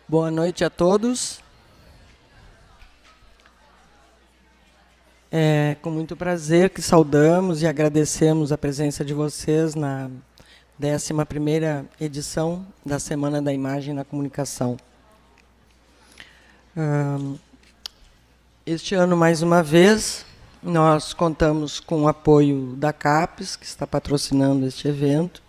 Boa noite a todos. É com muito prazer que saudamos e agradecemos a presença de vocês na 11ª edição da Semana da Imagem na Comunicação. Este ano, mais uma vez, nós contamos com o apoio da CAPES, que está patrocinando este evento.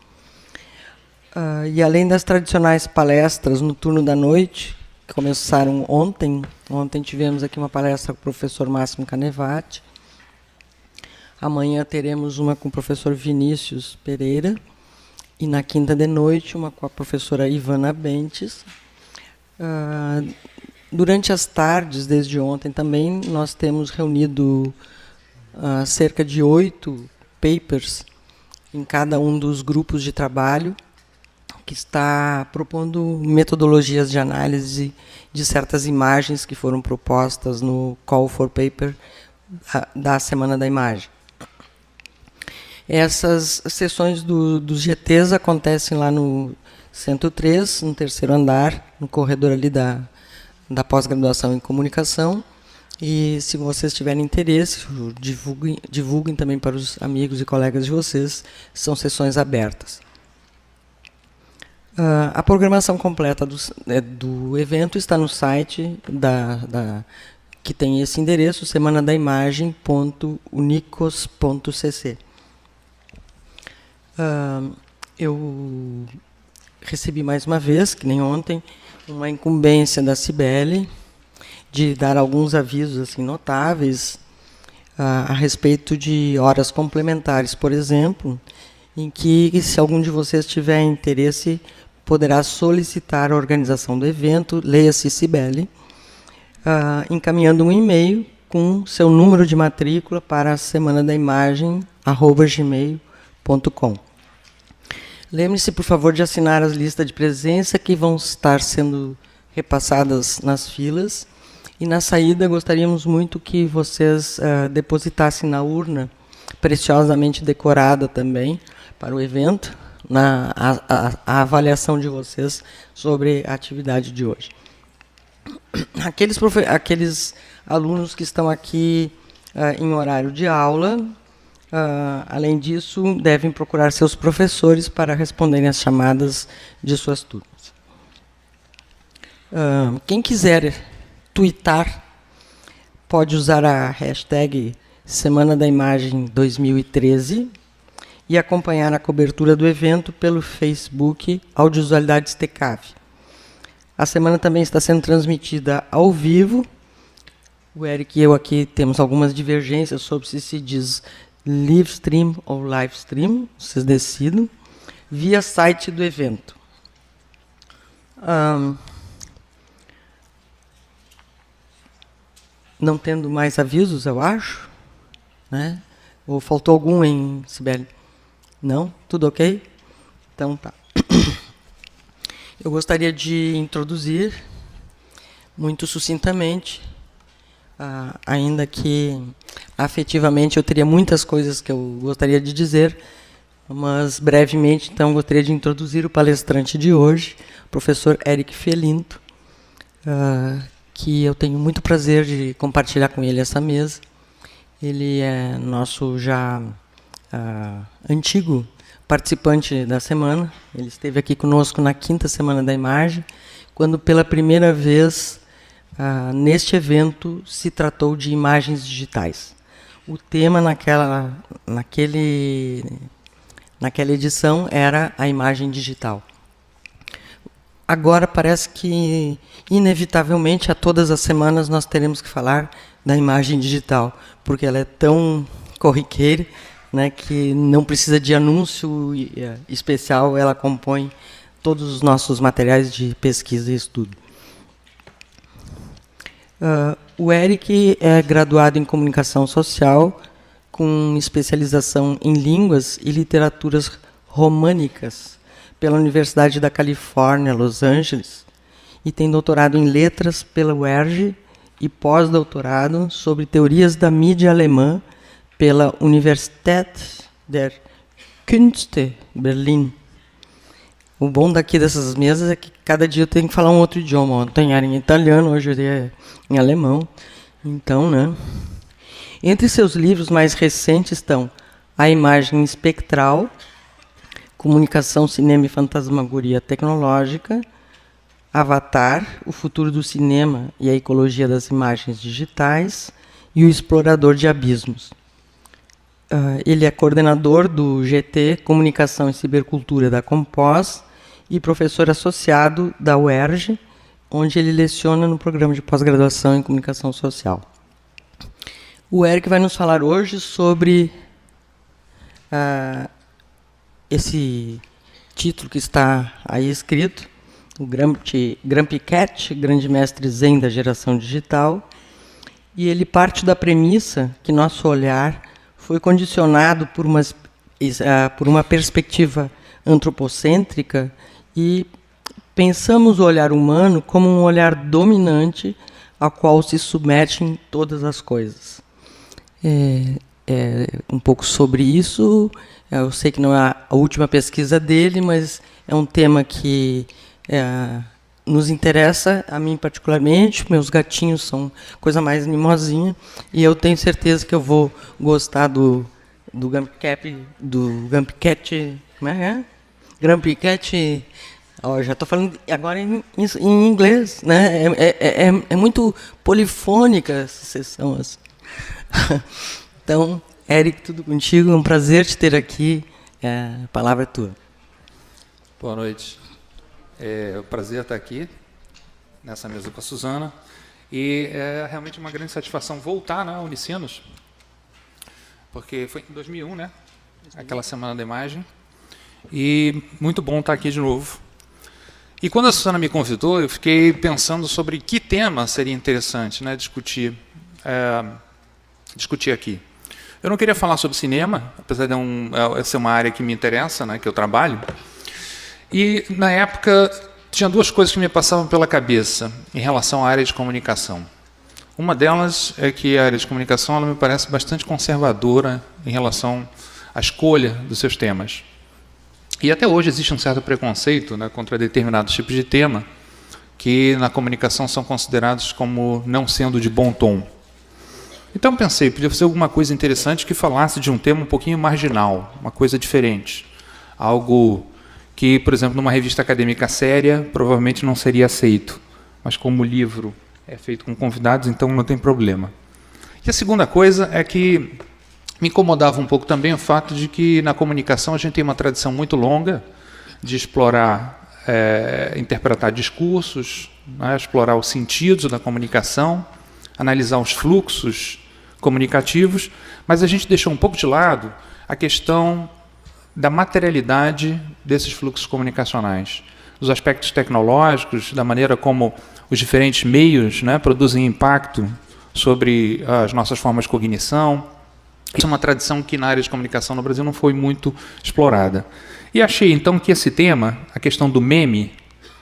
E além das tradicionais palestras no turno da noite, que começaram ontem tivemos aqui uma palestra com o professor Máximo Canevati. Amanhã teremos uma com o professor Vinícius Pereira. E na quinta de noite, uma com a professora Ivana Bentes. Durante as tardes, desde ontem também, nós temos reunido cerca de 8 papers em cada um dos grupos de trabalho, que está propondo metodologias de análise de certas imagens que foram propostas no Call for Paper da Semana da Imagem. Essas sessões dos GTs acontecem lá no Centro 3, no terceiro andar, no corredor ali da pós-graduação em comunicação. E se vocês tiverem interesse, divulguem também para os amigos e colegas de vocês, são sessões abertas. A programação completa do evento está no site que tem esse endereço, semanadaimagem.unicos.cc. Eu recebi mais uma vez, que nem ontem, uma incumbência da Cibele de dar alguns avisos assim, notáveis a respeito de horas complementares, por exemplo, em que, se algum de vocês tiver interesse, poderá solicitar a organização do evento, leia-se Cibele, encaminhando um e-mail com seu número de matrícula para a semanadaimagem@gmail.com. Lembre-se, por favor, de assinar as listas de presença que vão estar sendo repassadas nas filas. E na saída, gostaríamos muito que vocês depositassem na urna, preciosamente decorada também, para o evento, a avaliação de vocês sobre a atividade de hoje. Aqueles alunos que estão aqui em horário de aula, além disso, devem procurar seus professores para responderem às chamadas de suas turmas. Quem quiser tuitar, pode usar a hashtag Semana da Imagem 2013 e acompanhar a cobertura do evento pelo Facebook Audiovisualidades TCAV. A semana também está sendo transmitida ao vivo. O Eric e eu aqui temos algumas divergências sobre se diz live stream ou live stream, vocês decidam, via site do evento. Não tendo mais avisos, eu acho, né? Ou faltou algum, hein, Cibele? Não? Tudo ok? Então tá. Eu gostaria de introduzir, muito sucintamente, ainda que afetivamente eu teria muitas coisas que eu gostaria de dizer, mas brevemente, então, gostaria de introduzir o palestrante de hoje, o professor Eric Felinto, que eu tenho muito prazer de compartilhar com ele essa mesa. Ele é nosso já antigo participante da semana. Ele esteve aqui conosco na 5ª Semana da Imagem, quando pela primeira vez neste evento se tratou de imagens digitais. O tema naquela edição era a imagem digital. Agora parece que, inevitavelmente, a todas as semanas nós teremos que falar da imagem digital, porque ela é tão corriqueira, né, que não precisa de anúncio especial, ela compõe todos os nossos materiais de pesquisa e estudo. O Eric é graduado em Comunicação Social, com especialização em Línguas e Literaturas Românicas, pela Universidade da Califórnia, Los Angeles, e tem doutorado em Letras pela UERJ e pós-doutorado sobre Teorias da Mídia Alemã pela Universität der Künste, Berlim. O bom daqui dessas mesas é que cada dia eu tenho que falar um outro idioma. Ontem era em italiano, hoje é em alemão. Então, né? Entre seus livros mais recentes estão A Imagem Espectral, Comunicação, Cinema e Fantasmagoria Tecnológica, Avatar, O Futuro do Cinema e a Ecologia das Imagens Digitais e O Explorador de Abismos. Ele é coordenador do GT Comunicação e Cibercultura da Compós e professor associado da UERJ, onde ele leciona no programa de pós-graduação em Comunicação Social. O Eric vai nos falar hoje sobre esse título que está aí escrito, o Grumpy Cat, Grande Mestre Zen da Geração Digital, e ele parte da premissa que nosso olhar foi condicionado por uma perspectiva antropocêntrica e pensamos o olhar humano como um olhar dominante ao qual se submetem todas as coisas. Um pouco sobre isso. Eu sei que não é a última pesquisa dele, mas é um tema que nos interessa, a mim particularmente. Meus gatinhos são coisa mais animosinha, e eu tenho certeza que eu vou gostar do Grumpy Cat, como é? Grumpy Cat. Já estou falando agora em inglês, né? É muito polifônica essa sessão. Assim. Então, Eric, tudo contigo, é um prazer te ter aqui. A palavra é tua. Boa noite. É um prazer estar aqui, nessa mesa com a Suzana. E é realmente uma grande satisfação voltar, né, ao Unicinos, porque foi em 2001, né? Aquela Semana da Imagem. E muito bom estar aqui de novo. E quando a Suzana me convidou, eu fiquei pensando sobre que tema seria interessante, né, discutir aqui. Eu não queria falar sobre cinema, apesar de ser uma área que me interessa, né, que eu trabalho. E, na época, tinha duas coisas que me passavam pela cabeça em relação à área de comunicação. Uma delas é que a área de comunicação ela me parece bastante conservadora em relação à escolha dos seus temas. E até hoje existe um certo preconceito, né, contra determinados tipos de tema que na comunicação são considerados como não sendo de bom tom. Então pensei, podia ser alguma coisa interessante que falasse de um tema um pouquinho marginal, uma coisa diferente. Algo que, por exemplo, numa revista acadêmica séria, provavelmente não seria aceito. Mas como o livro é feito com convidados, então não tem problema. E a segunda coisa é que me incomodava um pouco também o fato de que na comunicação a gente tem uma tradição muito longa de explorar, interpretar discursos, né, explorar os sentidos da comunicação, analisar os fluxos comunicativos, mas a gente deixou um pouco de lado a questão da materialidade desses fluxos comunicacionais, dos aspectos tecnológicos, da maneira como os diferentes meios, né, produzem impacto sobre as nossas formas de cognição. Isso é uma tradição que na área de comunicação no Brasil não foi muito explorada. E achei, então, que esse tema, a questão do meme,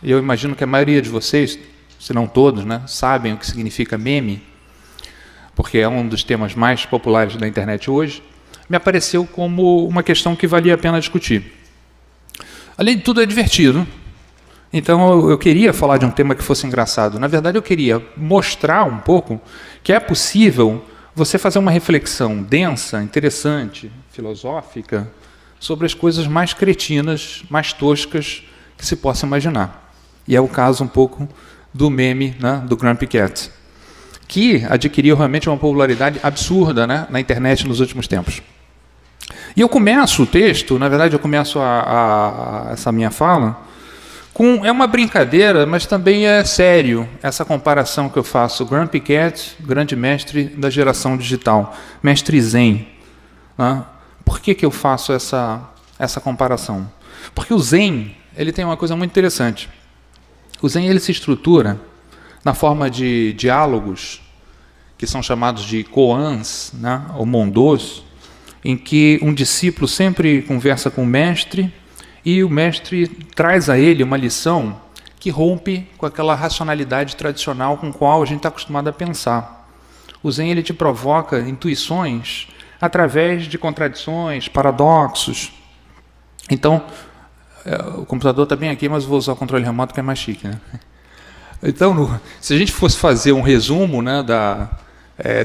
eu imagino que a maioria de vocês, se não todos, né, sabem o que significa meme, porque é um dos temas mais populares da internet hoje, me apareceu como uma questão que valia a pena discutir. Além de tudo, é divertido. Então, eu queria falar de um tema que fosse engraçado. Na verdade, eu queria mostrar um pouco que é possível você fazer uma reflexão densa, interessante, filosófica, sobre as coisas mais cretinas, mais toscas que se possa imaginar. E é o caso um pouco do meme, né, do Grumpy Cat, que adquiriu realmente uma popularidade absurda, né, na internet nos últimos tempos. E eu começo o texto, na verdade eu começo essa minha fala, é uma brincadeira, mas também é sério essa comparação que eu faço. Grumpy Cat, grande mestre da geração digital, mestre Zen. Né? Por que eu faço essa comparação? Porque o Zen ele tem uma coisa muito interessante. O Zen ele se estrutura na forma de diálogos, que são chamados de koans, né, ou mondôs, em que um discípulo sempre conversa com o mestre e o mestre traz a ele uma lição que rompe com aquela racionalidade tradicional com a qual a gente está acostumado a pensar. O Zen ele te provoca intuições através de contradições, paradoxos. Então, o computador está bem aqui, mas eu vou usar o controle remoto que é mais chique, né? Então, se a gente fosse fazer um resumo, né,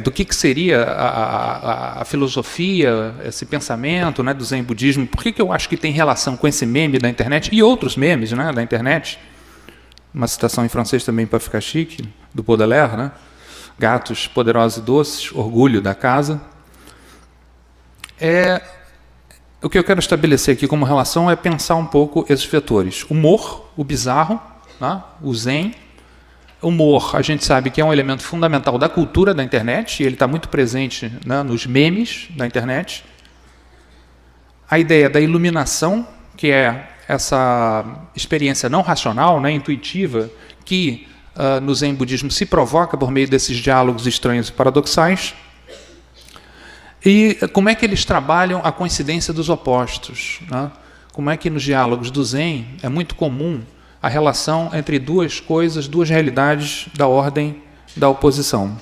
do que seria a filosofia, esse pensamento, né, do Zen budismo, por que eu acho que tem relação com esse meme da internet e outros memes, né, da internet? Uma citação em francês também para ficar chique, do Baudelaire, né? Gatos poderosos e doces, orgulho da casa. O que eu quero estabelecer aqui como relação é pensar um pouco esses vetores. Humor, o bizarro, né? O Zen. Humor, a gente sabe que é um elemento fundamental da cultura da internet, e ele está muito presente, né, nos memes da internet. A ideia da iluminação, que é essa experiência não racional, né, intuitiva, que no Zen budismo se provoca por meio desses diálogos estranhos e paradoxais. E como é que eles trabalham a coincidência dos opostos, né? Como é que nos diálogos do Zen é muito comum a relação entre duas coisas, duas realidades da ordem da oposição.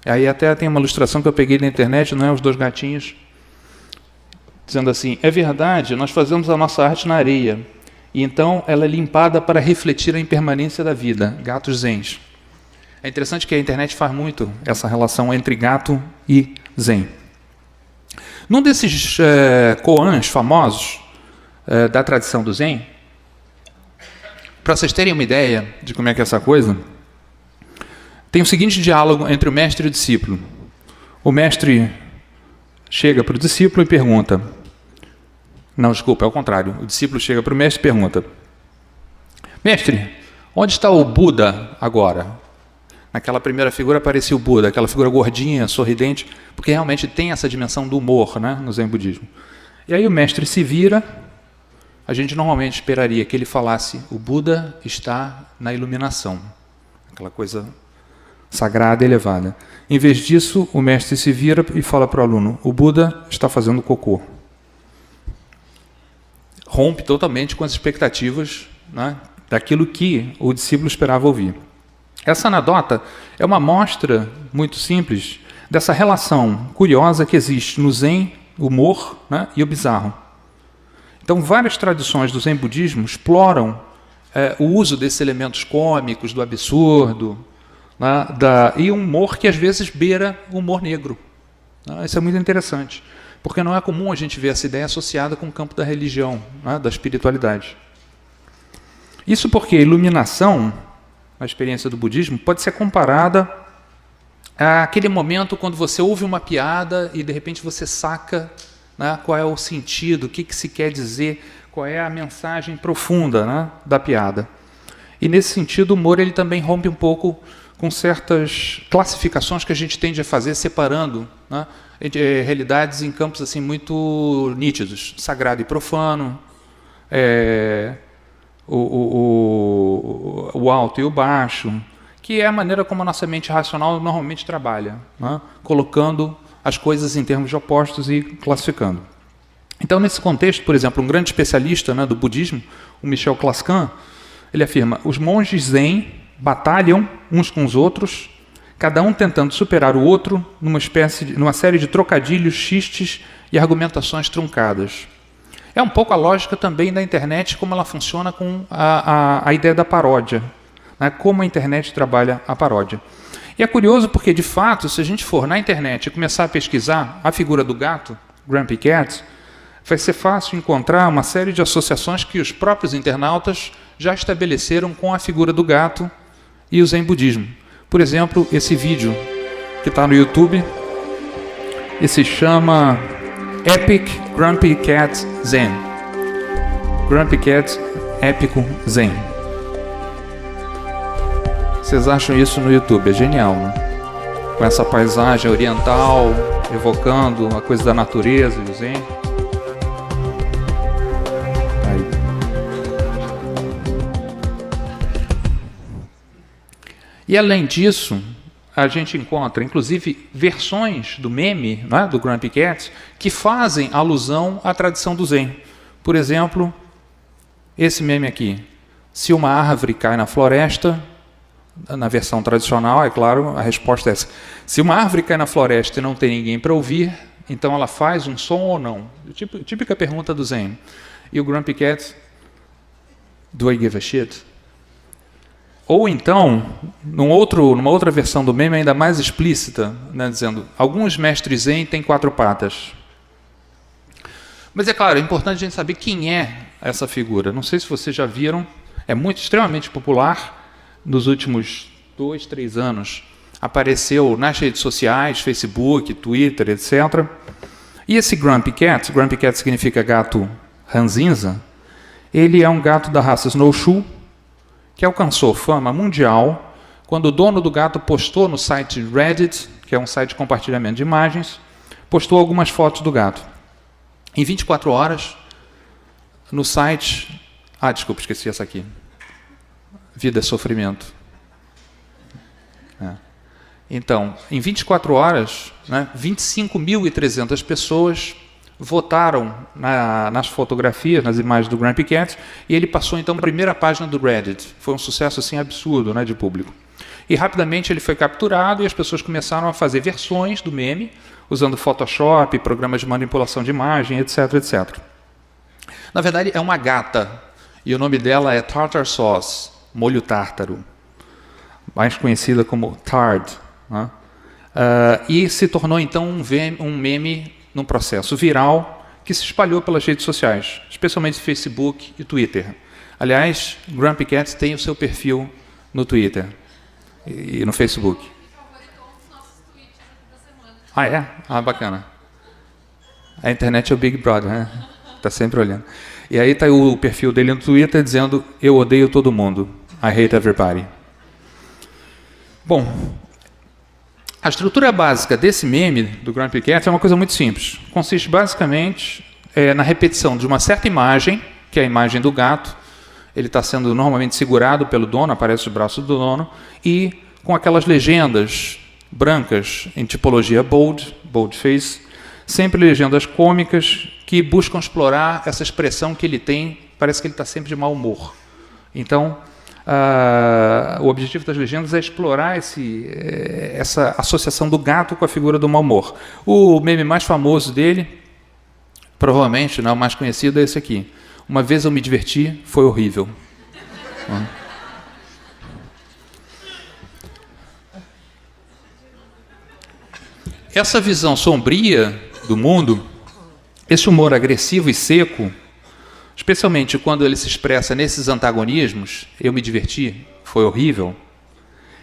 Aí até tem uma ilustração que eu peguei da internet, não é? Os dois gatinhos, dizendo assim: é verdade, nós fazemos a nossa arte na areia, e então ela é limpada para refletir a impermanência da vida. Gatos Zens. É interessante que a internet faz muito essa relação entre gato e Zen. Num desses koans famosos da tradição do Zen, para vocês terem uma ideia de como é que é essa coisa, tem o seguinte diálogo entre o mestre e o discípulo. O mestre chega para o discípulo e pergunta... Não, desculpa, é o contrário. O discípulo chega para o mestre e pergunta: mestre, onde está o Buda agora? Naquela primeira figura aparecia o Buda, aquela figura gordinha, sorridente, porque realmente tem essa dimensão do humor, né, no Zen budismo. E aí o mestre se vira, a gente normalmente esperaria que ele falasse: o Buda está na iluminação, aquela coisa sagrada e elevada. Em vez disso, o mestre se vira e fala para o aluno: o Buda está fazendo cocô. Rompe totalmente com as expectativas, né, daquilo que o discípulo esperava ouvir. Essa anedota é uma amostra muito simples dessa relação curiosa que existe no Zen, o humor, né, e o bizarro. Então, várias tradições do Zen budismo exploram o uso desses elementos cômicos, do absurdo, né, e um humor que às vezes beira o humor negro. Né, isso é muito interessante, porque não é comum a gente ver essa ideia associada com o campo da religião, né, da espiritualidade. Isso porque a iluminação, a experiência do budismo, pode ser comparada àquele momento quando você ouve uma piada e de repente você saca, né, qual é o sentido, o que se quer dizer, qual é a mensagem profunda, né, da piada. E nesse sentido o humor ele também rompe um pouco com certas classificações que a gente tende a fazer, separando, né, realidades em campos assim muito nítidos, sagrado e profano, o alto e o baixo, que é a maneira como a nossa mente racional normalmente trabalha, né, colocando as coisas em termos de opostos e classificando. Então, nesse contexto, por exemplo, um grande especialista, né, do budismo, o Michel Clascan, ele afirma: os monges Zen batalham uns com os outros, cada um tentando superar o outro numa série de trocadilhos, xistes e argumentações truncadas. É um pouco a lógica também da internet, como ela funciona com a ideia da paródia, né? Como a internet trabalha a paródia. E é curioso porque, de fato, se a gente for na internet e começar a pesquisar a figura do gato, Grumpy Cat, vai ser fácil encontrar uma série de associações que os próprios internautas já estabeleceram com a figura do gato e o Zen budismo. Por exemplo, esse vídeo que está no YouTube, e se chama Epic Grumpy Cat Zen. Grumpy Cat Épico Zen. Vocês acham isso no YouTube? É genial, né? Com essa paisagem oriental, evocando a coisa da natureza e o Zen. E além disso, a gente encontra, inclusive, versões do meme, né, do Grumpy Cat, que fazem alusão à tradição do Zen. Por exemplo, esse meme aqui. Se uma árvore cai na floresta, na versão tradicional, é claro, a resposta é essa. Se uma árvore cai na floresta e não tem ninguém para ouvir, então ela faz um som ou não? Típica pergunta do Zen. E o Grumpy Cat Do I give a shit? Ou então, numa outra versão do meme ainda mais explícita, né, dizendo, alguns mestres zen têm 4 patas. Mas é claro, é importante a gente saber quem é essa figura. Não sei se vocês já viram, é extremamente popular nos últimos 2, 3 anos. Apareceu nas redes sociais, Facebook, Twitter, etc. E esse Grumpy Cat significa gato ranzinza, ele é um gato da raça Snowshoe, que alcançou fama mundial quando o dono do gato postou no site Reddit, que é um site de compartilhamento de imagens, postou algumas fotos do gato. Em 24 horas, no site... desculpa, esqueci essa aqui. Vida é sofrimento. Então, em 24 horas, né, 25.300 pessoas votaram nas fotografias, nas imagens do Grumpy Cat, e ele passou então para a primeira página do Reddit. Foi um sucesso assim absurdo, né, de público. E rapidamente ele foi capturado e as pessoas começaram a fazer versões do meme, usando Photoshop, programas de manipulação de imagem, etc, etc. Na verdade, é uma gata, e o nome dela é Tartar Sauce, molho tártaro, mais conhecida como Tard. Né? E se tornou então um meme num processo viral que se espalhou pelas redes sociais, especialmente Facebook e Twitter. Aliás, Grumpy Cat tem o seu perfil no Twitter e no Facebook. Bacana. A internet é o Big Brother, né? Está sempre olhando. E aí está o perfil dele no Twitter dizendo: eu odeio todo mundo. I hate everybody. Bom, a estrutura básica desse meme do Grumpy Cat é uma coisa muito simples. Consiste basicamente na repetição de uma certa imagem, que é a imagem do gato. Ele está sendo normalmente segurado pelo dono, aparece os braços do dono, e com aquelas legendas brancas em tipologia boldface, sempre legendas cômicas que buscam explorar essa expressão que ele tem, parece que ele está sempre de mau humor. Então, o objetivo das legendas é explorar essa associação do gato com a figura do mau humor. O meme mais famoso dele, provavelmente, o mais conhecido, é esse aqui. Uma vez eu me diverti, foi horrível. Essa visão sombria do mundo, esse humor agressivo e seco, especialmente quando ele se expressa nesses antagonismos, eu me diverti, foi horrível,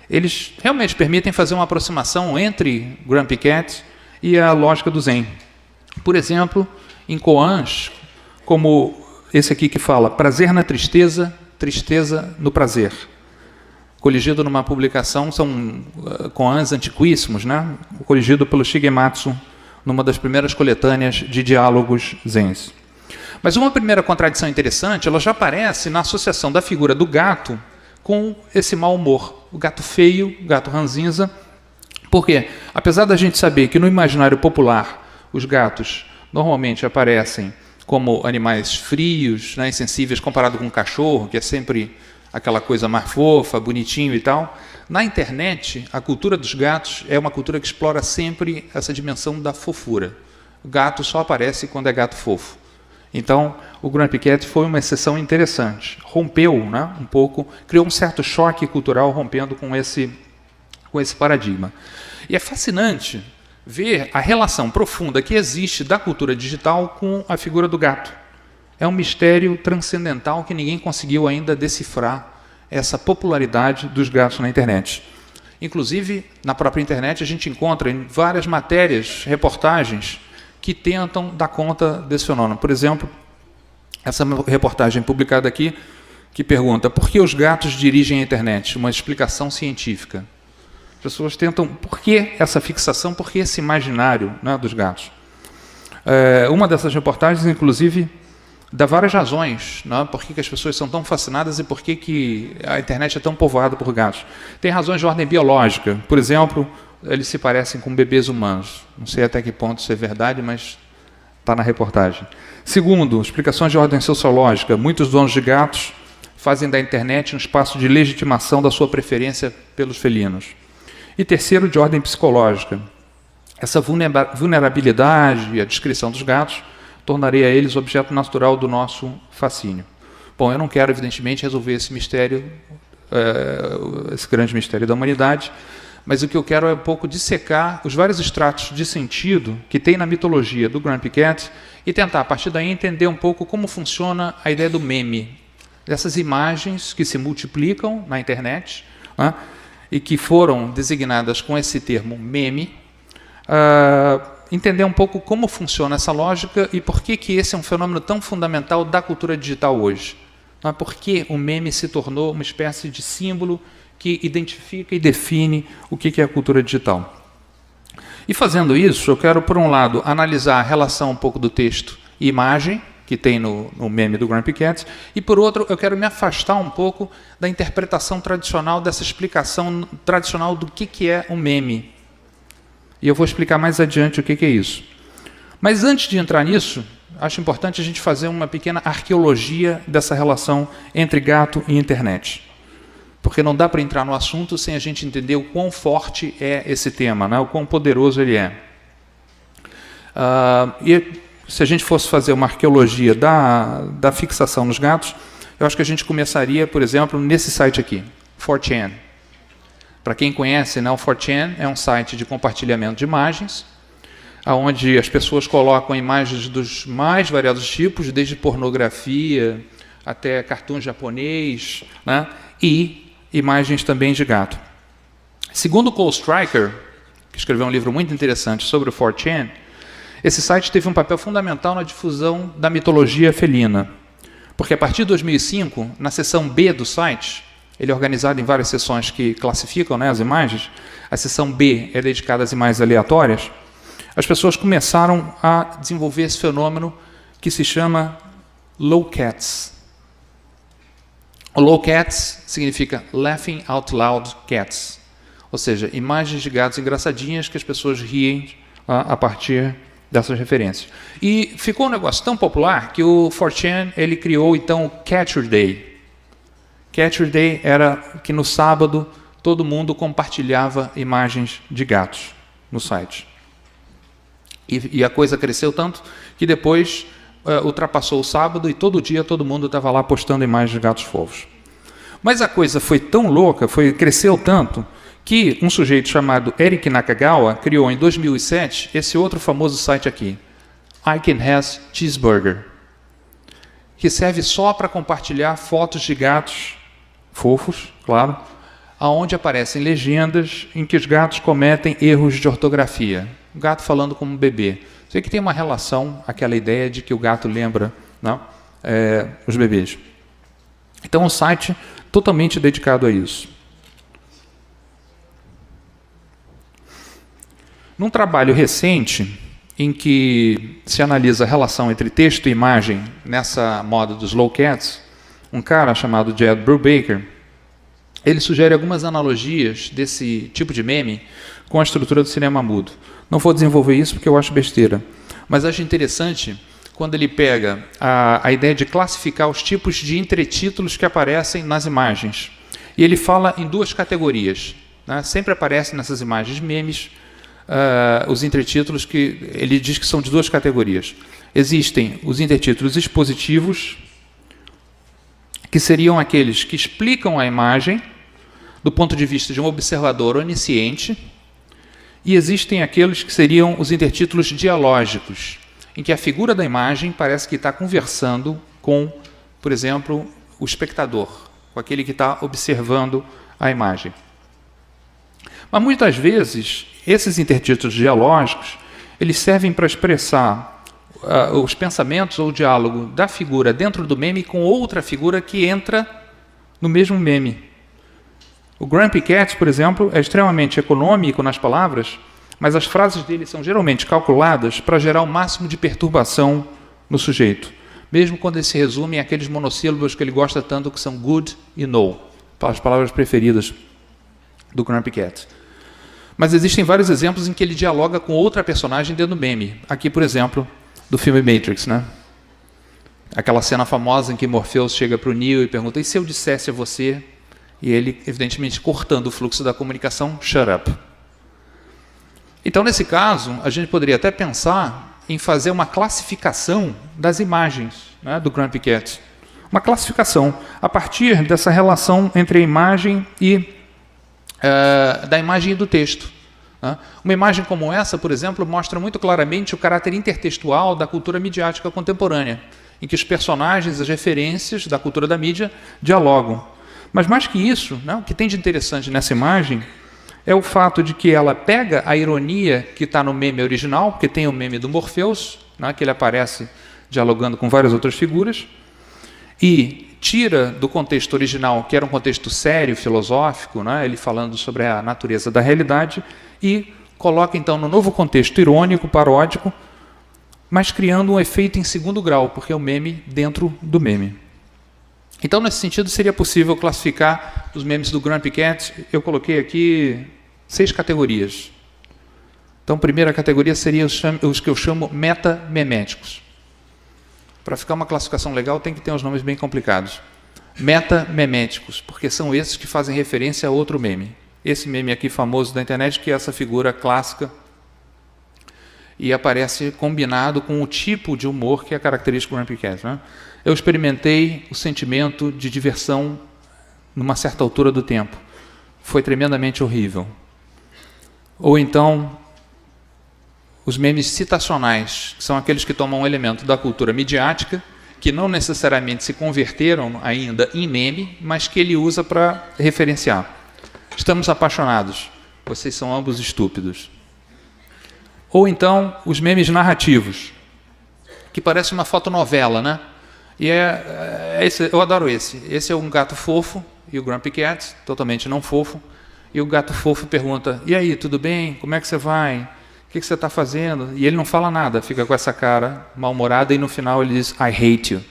eles realmente permitem fazer uma aproximação entre Grumpy Cat e a lógica do Zen. Por exemplo, em koans, como esse aqui que fala prazer na tristeza, tristeza no prazer. Coligido numa publicação, são koans antiquíssimos, né? Coligido pelo Shigematsu, numa das primeiras coletâneas de diálogos zens. Mas uma primeira contradição interessante, ela já aparece na associação da figura do gato com esse mau humor. O gato feio, o gato ranzinza. Por quê? Apesar da gente saber que no imaginário popular os gatos normalmente aparecem como animais frios, né, insensíveis, comparado com um cachorro, que é sempre aquela coisa mais fofa, bonitinho e tal. Na internet, a cultura dos gatos é uma cultura que explora sempre essa dimensão da fofura. O gato só aparece quando é gato fofo. Então, o Grumpy Cat foi uma exceção interessante. Rompeu, né, um pouco, criou um certo choque cultural rompendo com esse paradigma. E é fascinante ver a relação profunda que existe da cultura digital com a figura do gato. É um mistério transcendental que ninguém conseguiu ainda decifrar essa popularidade dos gatos na internet. Inclusive, na própria internet, a gente encontra em várias matérias, reportagens, que tentam dar conta desse fenômeno. Por exemplo, essa reportagem publicada aqui, que pergunta por que os gatos dirigem a internet? Uma explicação científica. As pessoas tentam, por que essa fixação, por que esse imaginário, né, dos gatos? Uma dessas reportagens, inclusive, dá várias razões, né, por que as pessoas são tão fascinadas e por que a internet é tão povoada por gatos. Tem razões de ordem biológica. Por exemplo, eles se parecem com bebês humanos. Não sei até que ponto isso é verdade, mas está na reportagem. Segundo, explicações de ordem sociológica. Muitos donos de gatos fazem da internet um espaço de legitimação da sua preferência pelos felinos. E terceiro, de ordem psicológica. Essa vulnerabilidade e a descrição dos gatos tornaria eles objeto natural do nosso fascínio. Bom, eu não quero, evidentemente, resolver esse mistério, esse grande mistério da humanidade, mas o que eu quero é um pouco dissecar os vários estratos de sentido que tem na mitologia do Grumpy Cat e tentar, a partir daí, entender um pouco como funciona a ideia do meme, dessas imagens que se multiplicam na internet, né, e que foram designadas com esse termo meme, entender um pouco como funciona essa lógica e por que esse é um fenômeno tão fundamental da cultura digital hoje. Por que o meme se tornou uma espécie de símbolo que identifica e define o que é a cultura digital. E fazendo isso, eu quero, por um lado, analisar a relação um pouco do texto e imagem, que tem no meme do Grumpy Cat, e, por outro, eu quero me afastar um pouco da interpretação tradicional, dessa explicação tradicional do que é um meme. E eu vou explicar mais adiante o que é isso. Mas antes de entrar nisso, acho importante a gente fazer uma pequena arqueologia dessa relação entre gato e internet. Porque não dá para entrar no assunto sem a gente entender o quão forte é esse tema, né? O quão poderoso ele é. E se a gente fosse fazer uma arqueologia da fixação nos gatos, eu acho que a gente começaria, por exemplo, nesse site aqui, 4chan. Para quem conhece, né, o 4chan é um site de compartilhamento de imagens, onde as pessoas colocam imagens dos mais variados tipos, desde pornografia até cartoon japonês, né, e imagens também de gato. Segundo Cole Striker, que escreveu um livro muito interessante sobre o 4chan, esse site teve um papel fundamental na difusão da mitologia felina, porque a partir de 2005, na seção B do site, ele é organizado em várias seções que classificam, né, as imagens, a seção B é dedicada às imagens aleatórias, as pessoas começaram a desenvolver esse fenômeno que se chama lowcats. O lowcats significa Laughing Out Loud Cats, ou seja, imagens de gatos engraçadinhas que as pessoas riem a partir dessas referências. E ficou um negócio tão popular que o 4chan ele criou então o Cat Your Day. Cat Your Day era que no sábado todo mundo compartilhava imagens de gatos no site. E a coisa cresceu tanto que depois ultrapassou o sábado e todo dia todo mundo estava lá postando imagens de gatos fofos. Mas a coisa foi tão louca, cresceu tanto, que um sujeito chamado Eric Nakagawa criou em 2007 esse outro famoso site aqui, I Can Has Cheeseburger, que serve só para compartilhar fotos de gatos fofos, claro, aonde aparecem legendas em que os gatos cometem erros de ortografia. O gato falando como um bebê. Sei que tem uma relação, aquela ideia de que o gato lembra, não, os bebês. Então, um site totalmente dedicado a isso. Num trabalho recente, em que se analisa a relação entre texto e imagem nessa moda dos lowcats, um cara chamado Jed Brubaker, ele sugere algumas analogias desse tipo de meme com a estrutura do cinema mudo. Não vou desenvolver isso porque eu acho besteira, mas acho interessante quando ele pega a ideia de classificar os tipos de entretítulos que aparecem nas imagens. E ele fala em duas categorias, né? Sempre aparecem nessas imagens memes os entretítulos que ele diz que são de duas categorias. Existem os entretítulos expositivos, que seriam aqueles que explicam a imagem do ponto de vista de um observador onisciente, e existem aqueles que seriam os intertítulos dialógicos, em que a figura da imagem parece que está conversando com, por exemplo, o espectador, com aquele que está observando a imagem. Mas muitas vezes, esses intertítulos dialógicos, eles servem para expressar os pensamentos ou o diálogo da figura dentro do meme com outra figura que entra no mesmo meme. O Grumpy Cat, por exemplo, é extremamente econômico nas palavras, mas as frases dele são geralmente calculadas para gerar o máximo de perturbação no sujeito, mesmo quando ele se resume àqueles monossílabos que ele gosta tanto, que são good e no, as palavras preferidas do Grumpy Cat. Mas existem vários exemplos em que ele dialoga com outra personagem dentro do meme. Aqui, por exemplo, do filme Matrix, né? Aquela cena famosa em que Morpheus chega para o Neo e pergunta: e se eu dissesse a você? E ele, evidentemente, cortando o fluxo da comunicação, shut up. Então, nesse caso, a gente poderia até pensar em fazer uma classificação das imagens, né, do Grumpy Cat. uma classificação a partir dessa relação entre a imagem e da imagem e do texto. Uma imagem como essa, por exemplo, mostra muito claramente o caráter intertextual da cultura midiática contemporânea, em que os personagens, as referências da cultura da mídia dialogam. Mas mais que isso, o que tem de interessante nessa imagem é o fato de que ela pega a ironia que está no meme original, porque tem o meme do Morpheus, que ele aparece dialogando com várias outras figuras, e tira do contexto original, que era um contexto sério, filosófico, ele falando sobre a natureza da realidade, e coloca então no novo contexto irônico, paródico, mas criando um efeito em segundo grau, porque é o meme dentro do meme. Então, nesse sentido, seria possível classificar os memes do Grumpy Cat. Eu coloquei aqui 6 categorias. Então, a primeira categoria seria os que eu chamo metameméticos. Para ficar uma classificação legal, tem que ter uns nomes bem complicados. Metameméticos, porque são esses que fazem referência a outro meme. Esse meme aqui famoso da internet, que é essa figura clássica, e aparece combinado com o tipo de humor que é característico do Grumpy Cat. Eu experimentei o sentimento de diversão numa certa altura do tempo. Foi tremendamente horrível. Ou então, os memes citacionais, que são aqueles que tomam um elemento da cultura midiática, que não necessariamente se converteram ainda em meme, mas que ele usa para referenciar. Estamos apaixonados. Vocês são ambos estúpidos. Ou então, os memes narrativos, que parece uma fotonovela, E eu adoro esse. Esse é um gato fofo, e o Grumpy Cat, totalmente não fofo. E o gato fofo pergunta, e aí, tudo bem? Como é que você vai? O que você está fazendo? E ele não fala nada, fica com essa cara mal-humorada, e no final ele diz, I hate you.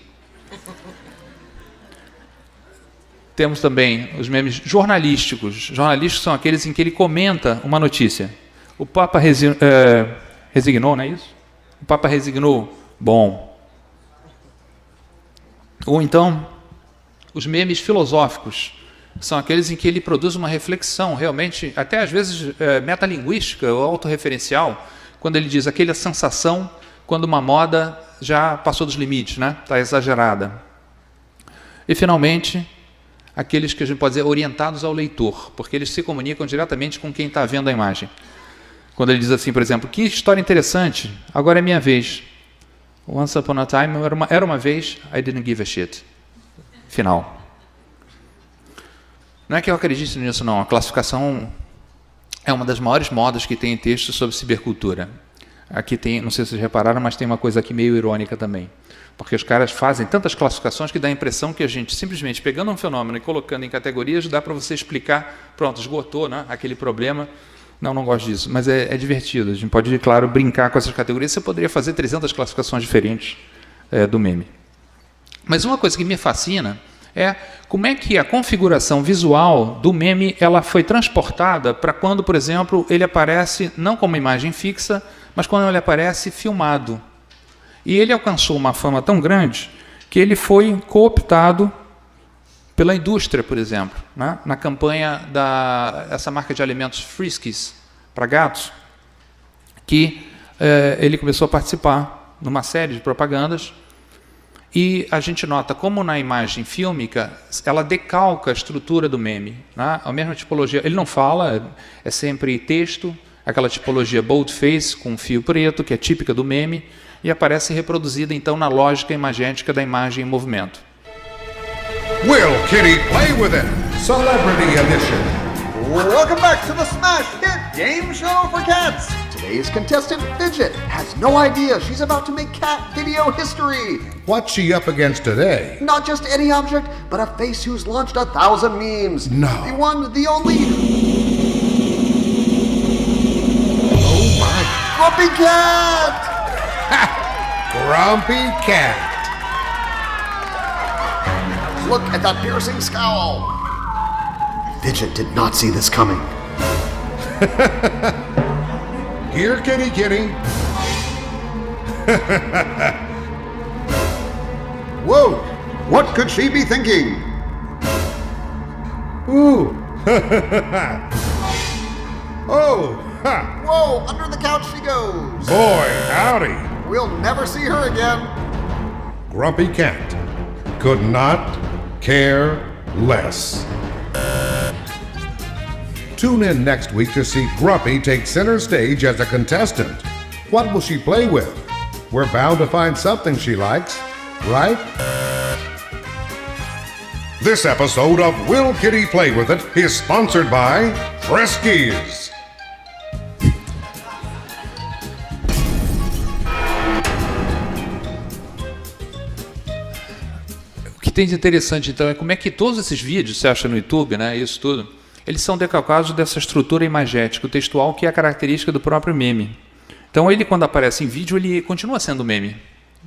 Temos também os memes jornalísticos. Jornalísticos são aqueles em que ele comenta uma notícia. O Papa resignou, não é isso? O Papa resignou. Bom. Ou então, os memes filosóficos são aqueles em que ele produz uma reflexão, realmente, até às vezes metalinguística ou autorreferencial, quando ele diz aquela sensação quando uma moda já passou dos limites, está exagerada. E, finalmente, aqueles que a gente pode dizer orientados ao leitor, porque eles se comunicam diretamente com quem está vendo a imagem. Quando ele diz assim, por exemplo, que história interessante, agora é minha vez. Once upon a time, era uma vez, I didn't give a shit. Final. Não é que eu acredite nisso, não. A classificação é uma das maiores modas que tem em textos sobre cibercultura. Aqui tem, não sei se vocês repararam, mas tem uma coisa aqui meio irônica também. Porque os caras fazem tantas classificações que dá a impressão que a gente, simplesmente pegando um fenômeno e colocando em categorias, dá para você explicar, pronto, esgotou aquele problema. Não gosto disso, mas é divertido. A gente pode, claro, brincar com essas categorias. Você poderia fazer 300 classificações diferentes do meme. Mas uma coisa que me fascina é como é que a configuração visual do meme ela foi transportada para quando, por exemplo, ele aparece não como imagem fixa, mas quando ele aparece filmado. E ele alcançou uma fama tão grande que ele foi cooptado pela indústria, por exemplo, na campanha essa marca de alimentos Friskies para gatos, que ele começou a participar numa série de propagandas, e a gente nota como na imagem fílmica ela decalca a estrutura do meme, a mesma tipologia. Ele não fala, é sempre texto, aquela tipologia boldface com fio preto, que é típica do meme, e aparece reproduzida então na lógica imagética da imagem em movimento. Will Kitty play with it? Celebrity Edition. Welcome back to the smash hit game show for cats. Today's contestant, Fidget, has no idea she's about to make cat video history. What's she up against today? Not just any object, but a face who's launched 1,000 memes. No. The one, the only... Oh my. Grumpy Cat! Grumpy Cat. Look at that piercing scowl. Fidget did not see this coming. Here, kitty, kitty. Whoa! What could she be thinking? Ooh. Oh, ha. Whoa! Under the couch she goes. Boy, howdy. We'll never see her again. Grumpy Cat. could not care less. Tune in next week to see Grumpy take center stage as a contestant. What will she play with? We're bound to find something she likes, right? This episode of Will Kitty Play With It is sponsored by Friskies. O que tem de interessante, então, é como é que todos esses vídeos, você acha no YouTube, né, isso tudo, eles são decalcados dessa estrutura imagética, textual, que é a característica do próprio meme. Então, ele, quando aparece em vídeo, ele continua sendo meme.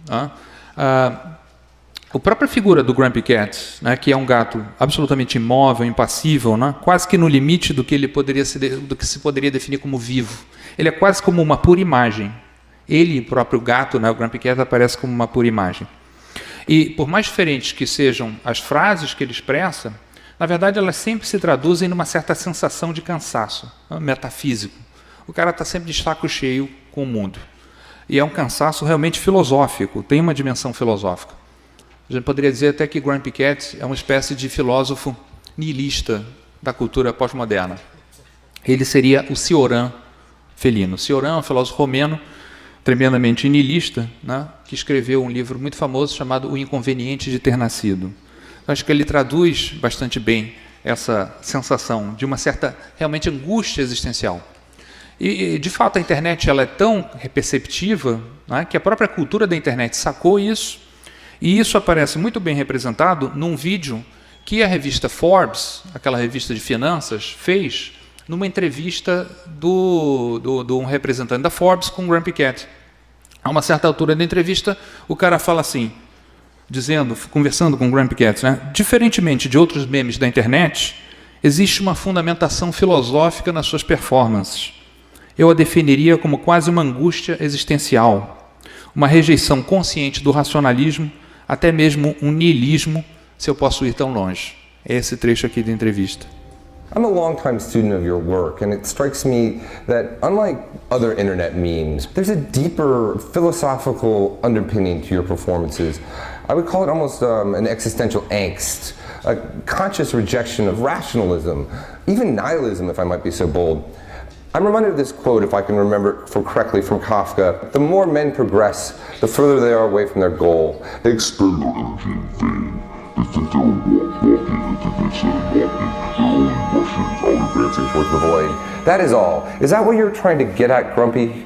Tá? A própria figura do Grumpy Cat, né, que é um gato absolutamente imóvel, impassível, né, quase que no limite do que se poderia definir como vivo. Ele é quase como uma pura imagem. Ele, o próprio gato, né, o Grumpy Cat, aparece como uma pura imagem. E, por mais diferentes que sejam as frases que ele expressa, na verdade, elas sempre se traduzem numa certa sensação de cansaço, né, metafísico. O cara está sempre de saco cheio com o mundo. E é um cansaço realmente filosófico, tem uma dimensão filosófica. A gente poderia dizer até que Grumpy Cat é uma espécie de filósofo nihilista da cultura pós-moderna. Ele seria o Cioran felino. Cioran é um filósofo romeno tremendamente nihilista, né, que escreveu um livro muito famoso chamado O Inconveniente de Ter Nascido. Acho que ele traduz bastante bem essa sensação de uma certa, realmente, angústia existencial. E, de fato, a internet ela é tão perceptiva, né, que a própria cultura da internet sacou isso, e isso aparece muito bem representado num vídeo que a revista Forbes, aquela revista de finanças, fez numa entrevista de um representante da Forbes com o Grumpy Cat. A uma certa altura da entrevista, o cara fala assim, conversando com o Grumpy Cat, né, diferentemente de outros memes da internet, existe uma fundamentação filosófica nas suas performances. Eu a definiria como quase uma angústia existencial, uma rejeição consciente do racionalismo, até mesmo um niilismo, se eu posso ir tão longe. É esse trecho aqui da entrevista. I'm a long-time student of your work, and it strikes me that, unlike other internet memes, there's a deeper philosophical underpinning to your performances. I would call it almost an existential angst, a conscious rejection of rationalism, even nihilism, if I might be so bold. I'm reminded of this quote, if I can remember it correctly, from Kafka. The more men progress, the further they are away from their goal. They expend their energy in vain. They think they're walking, they think they say walking. They're only rushing, out advancing towards the void. That is all. Is that what you're trying to get at, Grumpy?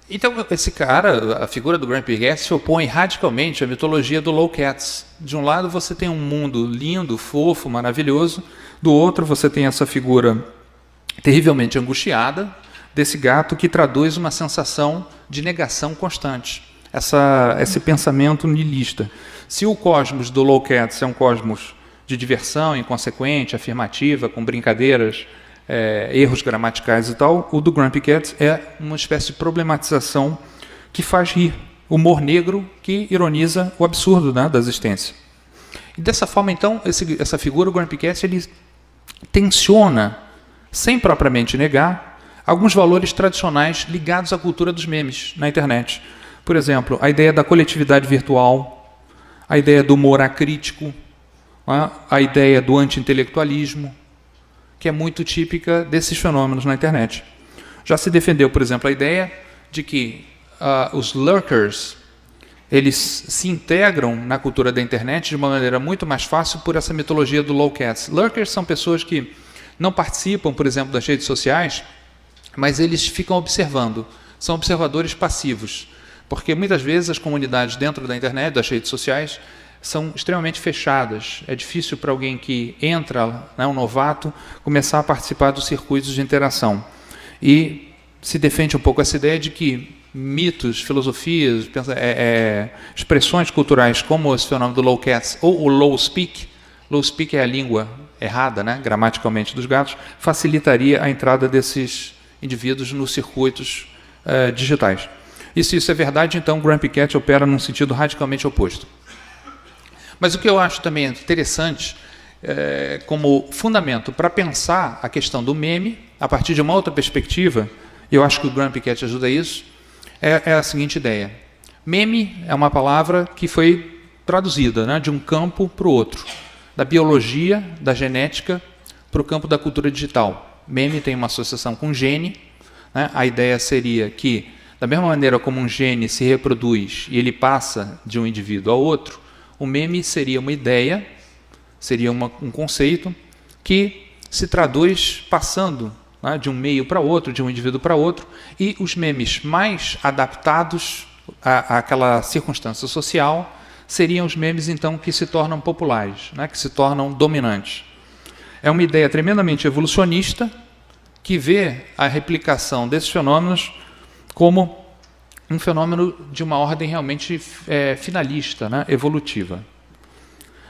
Então, esse cara, a figura do Grumpy Cat, se opõe radicalmente à mitologia do Lowcats. De um lado você tem um mundo lindo, fofo, maravilhoso, do outro você tem essa figura terrivelmente angustiada desse gato que traduz uma sensação de negação constante, esse pensamento nihilista. Se o cosmos do Lowcats é um cosmos de diversão inconsequente, afirmativa, com brincadeiras, erros gramaticais e tal, o do Grumpy Cat é uma espécie de problematização que faz rir, humor negro que ironiza o absurdo, né, da existência. E dessa forma, então, essa figura, o Grumpy Cat, ele tensiona, sem propriamente negar, alguns valores tradicionais ligados à cultura dos memes na internet. Por exemplo, a ideia da coletividade virtual, a ideia do humor acrítico, a ideia do anti-intelectualismo, que é muito típica desses fenômenos na internet. Já se defendeu, por exemplo, a ideia de que os lurkers eles se integram na cultura da internet de uma maneira muito mais fácil por essa mitologia do Lowcats. Lurkers são pessoas que não participam, por exemplo, das redes sociais, mas eles ficam observando, são observadores passivos, porque muitas vezes as comunidades dentro da internet, das redes sociais, são extremamente fechadas. É difícil para alguém que entra, né, um novato, começar a participar dos circuitos de interação. E se defende um pouco essa ideia de que mitos, filosofias, expressões culturais como esse fenômeno do Lowcats ou o low speak é a língua errada, né, gramaticalmente, dos gatos, facilitaria a entrada desses indivíduos nos circuitos digitais. E se isso é verdade, então o Grumpy Cat opera num sentido radicalmente oposto. Mas o que eu acho também interessante, como fundamento para pensar a questão do meme, a partir de uma outra perspectiva, e eu acho que o Grumpy Cat ajuda isso, é a seguinte ideia. Meme é uma palavra que foi traduzida, né, de um campo para o outro, da biologia, da genética, para o campo da cultura digital. Meme tem uma associação com gene, né? A ideia seria que, da mesma maneira como um gene se reproduz e ele passa de um indivíduo ao outro, o meme seria uma ideia, seria um conceito que se traduz passando, né, de um meio para outro, de um indivíduo para outro, e os memes mais adaptados àquela circunstância social seriam os memes, então, que se tornam populares, né, que se tornam dominantes. É uma ideia tremendamente evolucionista que vê a replicação desses fenômenos como um fenômeno de uma ordem realmente finalista, né, evolutiva.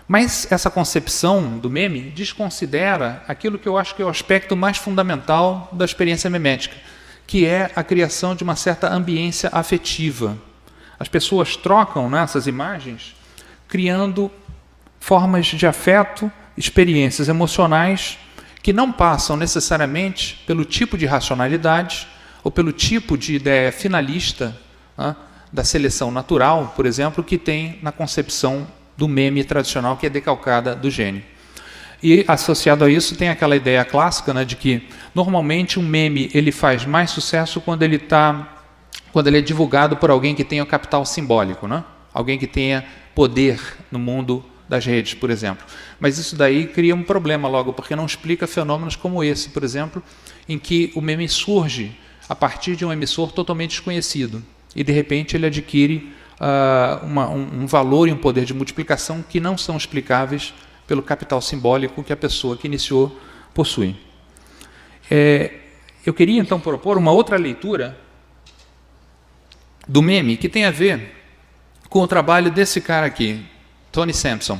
Mas essa concepção do meme desconsidera aquilo que eu acho que é o aspecto mais fundamental da experiência memética, que é a criação de uma certa ambiência afetiva. As pessoas trocam nessas imagens, criando formas de afeto, experiências emocionais que não passam necessariamente pelo tipo de racionalidade ou pelo tipo de ideia finalista, né, da seleção natural, por exemplo, que tem na concepção do meme tradicional, que é decalcada do gene. E, associado a isso, tem aquela ideia clássica, né, de que, normalmente, um meme ele faz mais sucesso quando ele é divulgado por alguém que tenha o capital simbólico, né? Alguém que tenha poder no mundo das redes, por exemplo. Mas isso daí cria um problema logo, porque não explica fenômenos como esse, por exemplo, em que o meme surge a partir de um emissor totalmente desconhecido e, de repente, ele adquire um valor e um poder de multiplicação que não são explicáveis pelo capital simbólico que a pessoa que iniciou possui. Eu queria, então, propor uma outra leitura do meme que tem a ver com o trabalho desse cara aqui, Tony Sampson.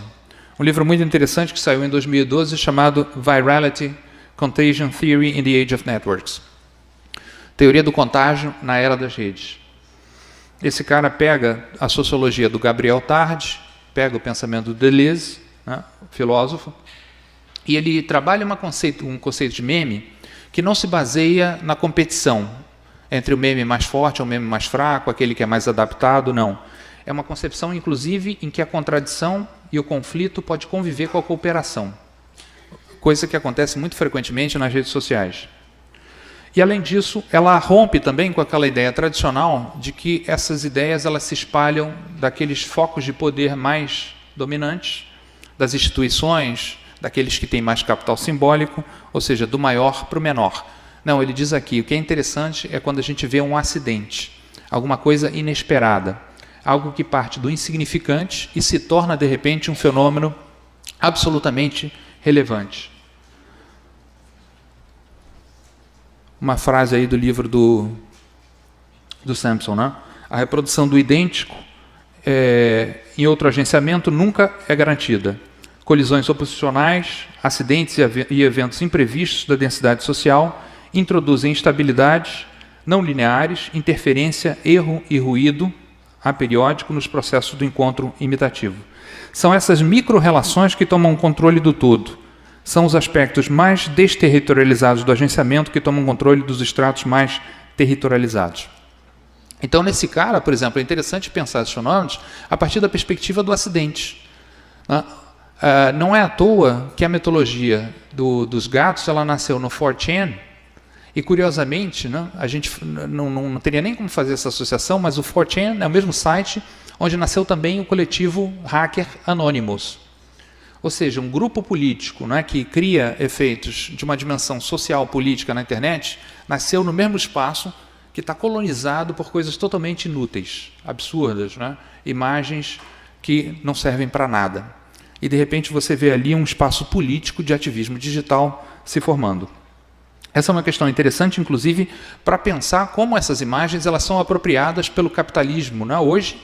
Um livro muito interessante que saiu em 2012 chamado Virality, Contagion Theory in the Age of Networks. Teoria do contágio na era das redes. Esse cara pega a sociologia do Gabriel Tarde, pega o pensamento do Deleuze, né, filósofo, e ele trabalha um conceito de meme que não se baseia na competição entre o meme mais forte e o meme mais fraco, aquele que é mais adaptado, não. É uma concepção, inclusive, em que a contradição e o conflito pode conviver com a cooperação, coisa que acontece muito frequentemente nas redes sociais. E, além disso, ela rompe também com aquela ideia tradicional de que essas ideias elas se espalham daqueles focos de poder mais dominantes, das instituições, daqueles que têm mais capital simbólico, ou seja, do maior para o menor. Não, ele diz aqui, o que é interessante é quando a gente vê um acidente, alguma coisa inesperada, algo que parte do insignificante e se torna, de repente, um fenômeno absolutamente relevante. Uma frase aí do livro do Sampson, né? A reprodução do idêntico em outro agenciamento nunca é garantida. Colisões oposicionais, acidentes e eventos imprevistos da densidade social introduzem instabilidades não lineares, interferência, erro e ruído aperiódico nos processos do encontro imitativo. São essas micro-relações que tomam controle do todo. São os aspectos mais desterritorializados do agenciamento que tomam controle dos estratos mais territorializados. Então, nesse cara, por exemplo, é interessante pensar esses fenômenos a partir da perspectiva do acidente. Não é à toa que a mitologia dos gatos ela nasceu no 4chan, e, curiosamente, né, a gente não teria nem como fazer essa associação, mas o 4chan é o mesmo site onde nasceu também o coletivo hacker Anonymous. Ou seja, um grupo político, né, que cria efeitos de uma dimensão social política na internet, nasceu no mesmo espaço que está colonizado por coisas totalmente inúteis, absurdas, né, imagens que não servem para nada. E, de repente, você vê ali um espaço político de ativismo digital se formando. Essa é uma questão interessante, inclusive, para pensar como essas imagens elas são apropriadas pelo capitalismo, né, hoje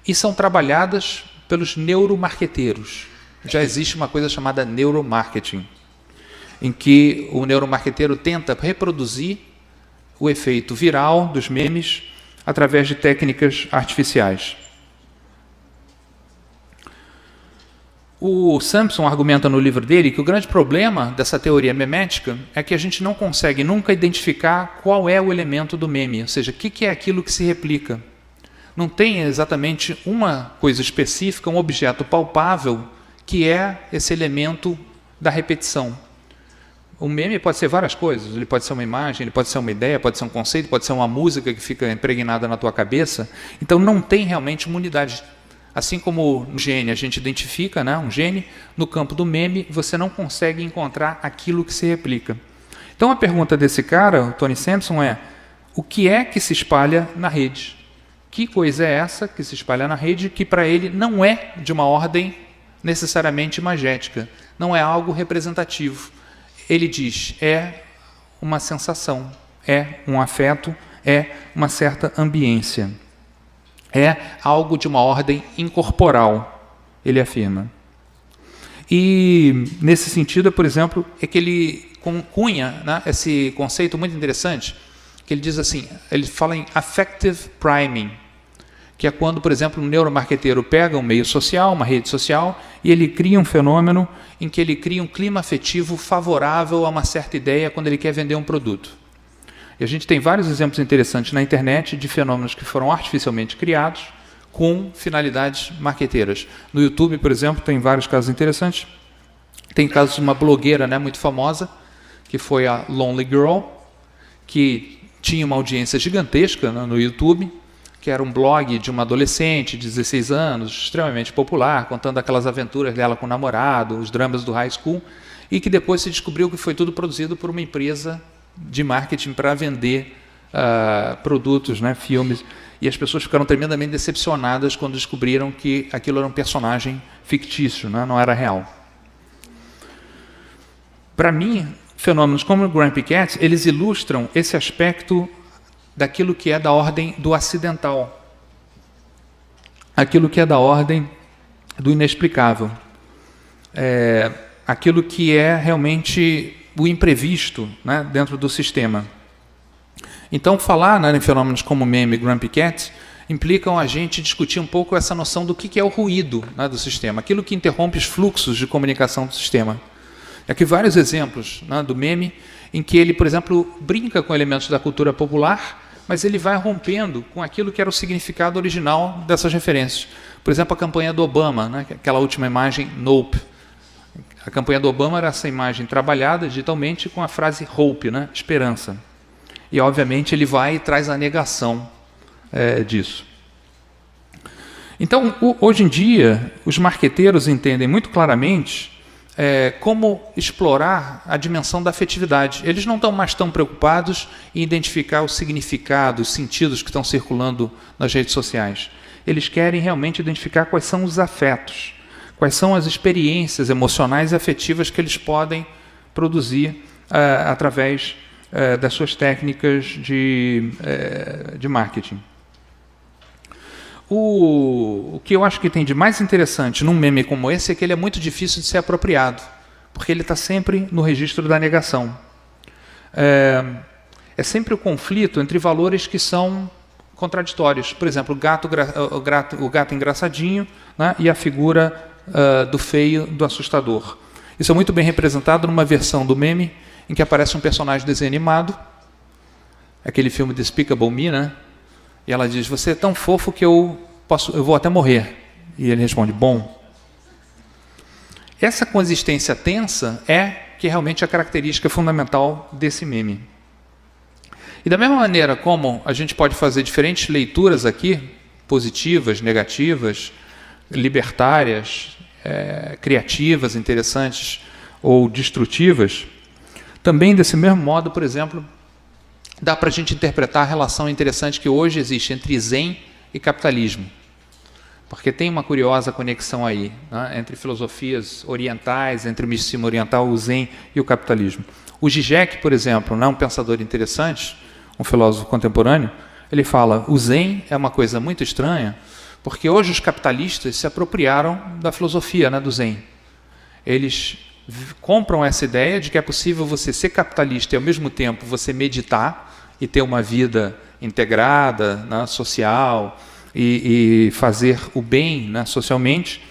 e são trabalhadas pelos neuromarqueteiros. Já existe uma coisa chamada neuromarketing, em que o neuromarqueteiro tenta reproduzir o efeito viral dos memes através de técnicas artificiais. O Sampson argumenta no livro dele que o grande problema dessa teoria memética é que a gente não consegue nunca identificar qual é o elemento do meme, ou seja, o que é aquilo que se replica. Não tem exatamente uma coisa específica, um objeto palpável, que é esse elemento da repetição. O meme pode ser várias coisas, ele pode ser uma imagem, ele pode ser uma ideia, pode ser um conceito, pode ser uma música que fica impregnada na tua cabeça. Então não tem realmente uma unidade. Assim como no gene a gente identifica, né, um gene, no campo do meme você não consegue encontrar aquilo que se replica. Então a pergunta desse cara, o Tony Sampson, é: o que é que se espalha na rede? Que coisa é essa que se espalha na rede que para ele não é de uma ordem necessariamente imagética, não é algo representativo? Ele diz, é uma sensação, é um afeto, é uma certa ambiência. É algo de uma ordem incorporal, ele afirma. E, nesse sentido, por exemplo, é que ele cunha, né, esse conceito muito interessante, que ele diz assim, ele fala em affective priming, que é quando, por exemplo, um neuromarqueteiro pega um meio social, uma rede social, e ele cria um fenômeno em que ele cria um clima afetivo favorável a uma certa ideia quando ele quer vender um produto. E a gente tem vários exemplos interessantes na internet de fenômenos que foram artificialmente criados com finalidades marqueteiras. No YouTube, por exemplo, tem vários casos interessantes. Tem casos de uma blogueira, né, muito famosa, que foi a Lonely Girl, que tinha uma audiência gigantesca, né, no YouTube, que era um blog de uma adolescente de 16 anos, extremamente popular, contando aquelas aventuras dela com o namorado, os dramas do high school, e que depois se descobriu que foi tudo produzido por uma empresa de marketing para vender produtos, né, filmes, e as pessoas ficaram tremendamente decepcionadas quando descobriram que aquilo era um personagem fictício, né, não era real. Para mim, fenômenos como o Grumpy Cat, eles ilustram esse aspecto daquilo que é da ordem do acidental, aquilo que é da ordem do inexplicável, aquilo que é realmente o imprevisto, né, dentro do sistema. Então, falar, né, em fenômenos como meme e Grumpy Cat implicam a gente discutir um pouco essa noção do que é o ruído, né, do sistema, aquilo que interrompe os fluxos de comunicação do sistema. Aqui vários exemplos, né, do meme, em que ele, por exemplo, brinca com elementos da cultura popular, mas ele vai rompendo com aquilo que era o significado original dessas referências. Por exemplo, a campanha do Obama, né, aquela última imagem, Nope. A campanha do Obama era essa imagem trabalhada digitalmente com a frase hope, né, esperança. E, obviamente, ele vai e traz a negação disso. Então, hoje em dia, os marqueteiros entendem muito claramente como explorar a dimensão da afetividade. Eles não estão mais tão preocupados em identificar o significado, os sentidos que estão circulando nas redes sociais. Eles querem realmente identificar quais são os afetos, quais são as experiências emocionais e afetivas que eles podem produzir através das suas técnicas de marketing. O que eu acho que tem de mais interessante num meme como esse é que ele é muito difícil de ser apropriado, porque ele está sempre no registro da negação. É sempre o conflito entre valores que são contraditórios. Por exemplo, o gato engraçadinho, né, e a figura do feio, do assustador. Isso é muito bem representado numa versão do meme em que aparece um personagem de desenho animado, aquele filme Despicable Me, né? E ela diz, você é tão fofo que eu vou até morrer. E ele responde, bom. Essa consistência tensa é que realmente é a característica fundamental desse meme. E da mesma maneira como a gente pode fazer diferentes leituras aqui, positivas, negativas, libertárias, criativas, interessantes ou destrutivas, também desse mesmo modo, por exemplo, dá para a gente interpretar a relação interessante que hoje existe entre Zen e capitalismo. Porque tem uma curiosa conexão aí, né, entre filosofias orientais, entre o misticismo oriental, o Zen e o capitalismo. O Zizek, por exemplo, né, um pensador interessante, um filósofo contemporâneo, ele fala, o Zen é uma coisa muito estranha, porque hoje os capitalistas se apropriaram da filosofia, né, do Zen. Eles compram essa ideia de que é possível você ser capitalista e, ao mesmo tempo, você meditar e ter uma vida integrada, né, social, e fazer o bem, né, socialmente,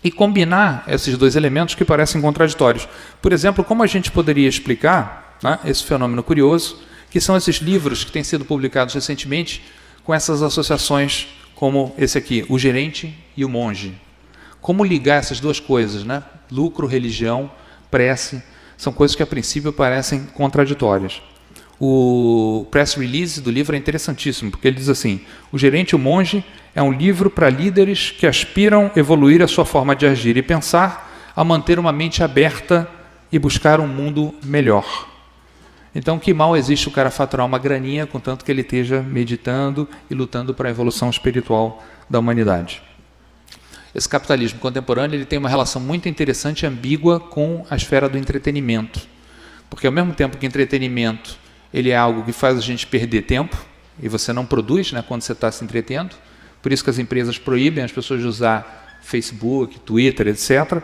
e combinar esses dois elementos que parecem contraditórios. Por exemplo, como a gente poderia explicar, né, esse fenômeno curioso, que são esses livros que têm sido publicados recentemente com essas associações como esse aqui, O Gerente e o Monge. Como ligar essas duas coisas, né? Lucro, religião, prece, são coisas que a princípio parecem contraditórias. O press release do livro é interessantíssimo, porque ele diz assim: O Gerente e o Monge é um livro para líderes que aspiram a evoluir a sua forma de agir e pensar, a manter uma mente aberta e buscar um mundo melhor. Então, que mal existe o cara faturar uma graninha, contanto que ele esteja meditando e lutando para a evolução espiritual da humanidade. Esse capitalismo contemporâneo ele tem uma relação muito interessante e ambígua com a esfera do entretenimento. Porque ao mesmo tempo que entretenimento ele é algo que faz a gente perder tempo, e você não produz, né, quando você está se entretendo, por isso que as empresas proíbem as pessoas de usar Facebook, Twitter, etc.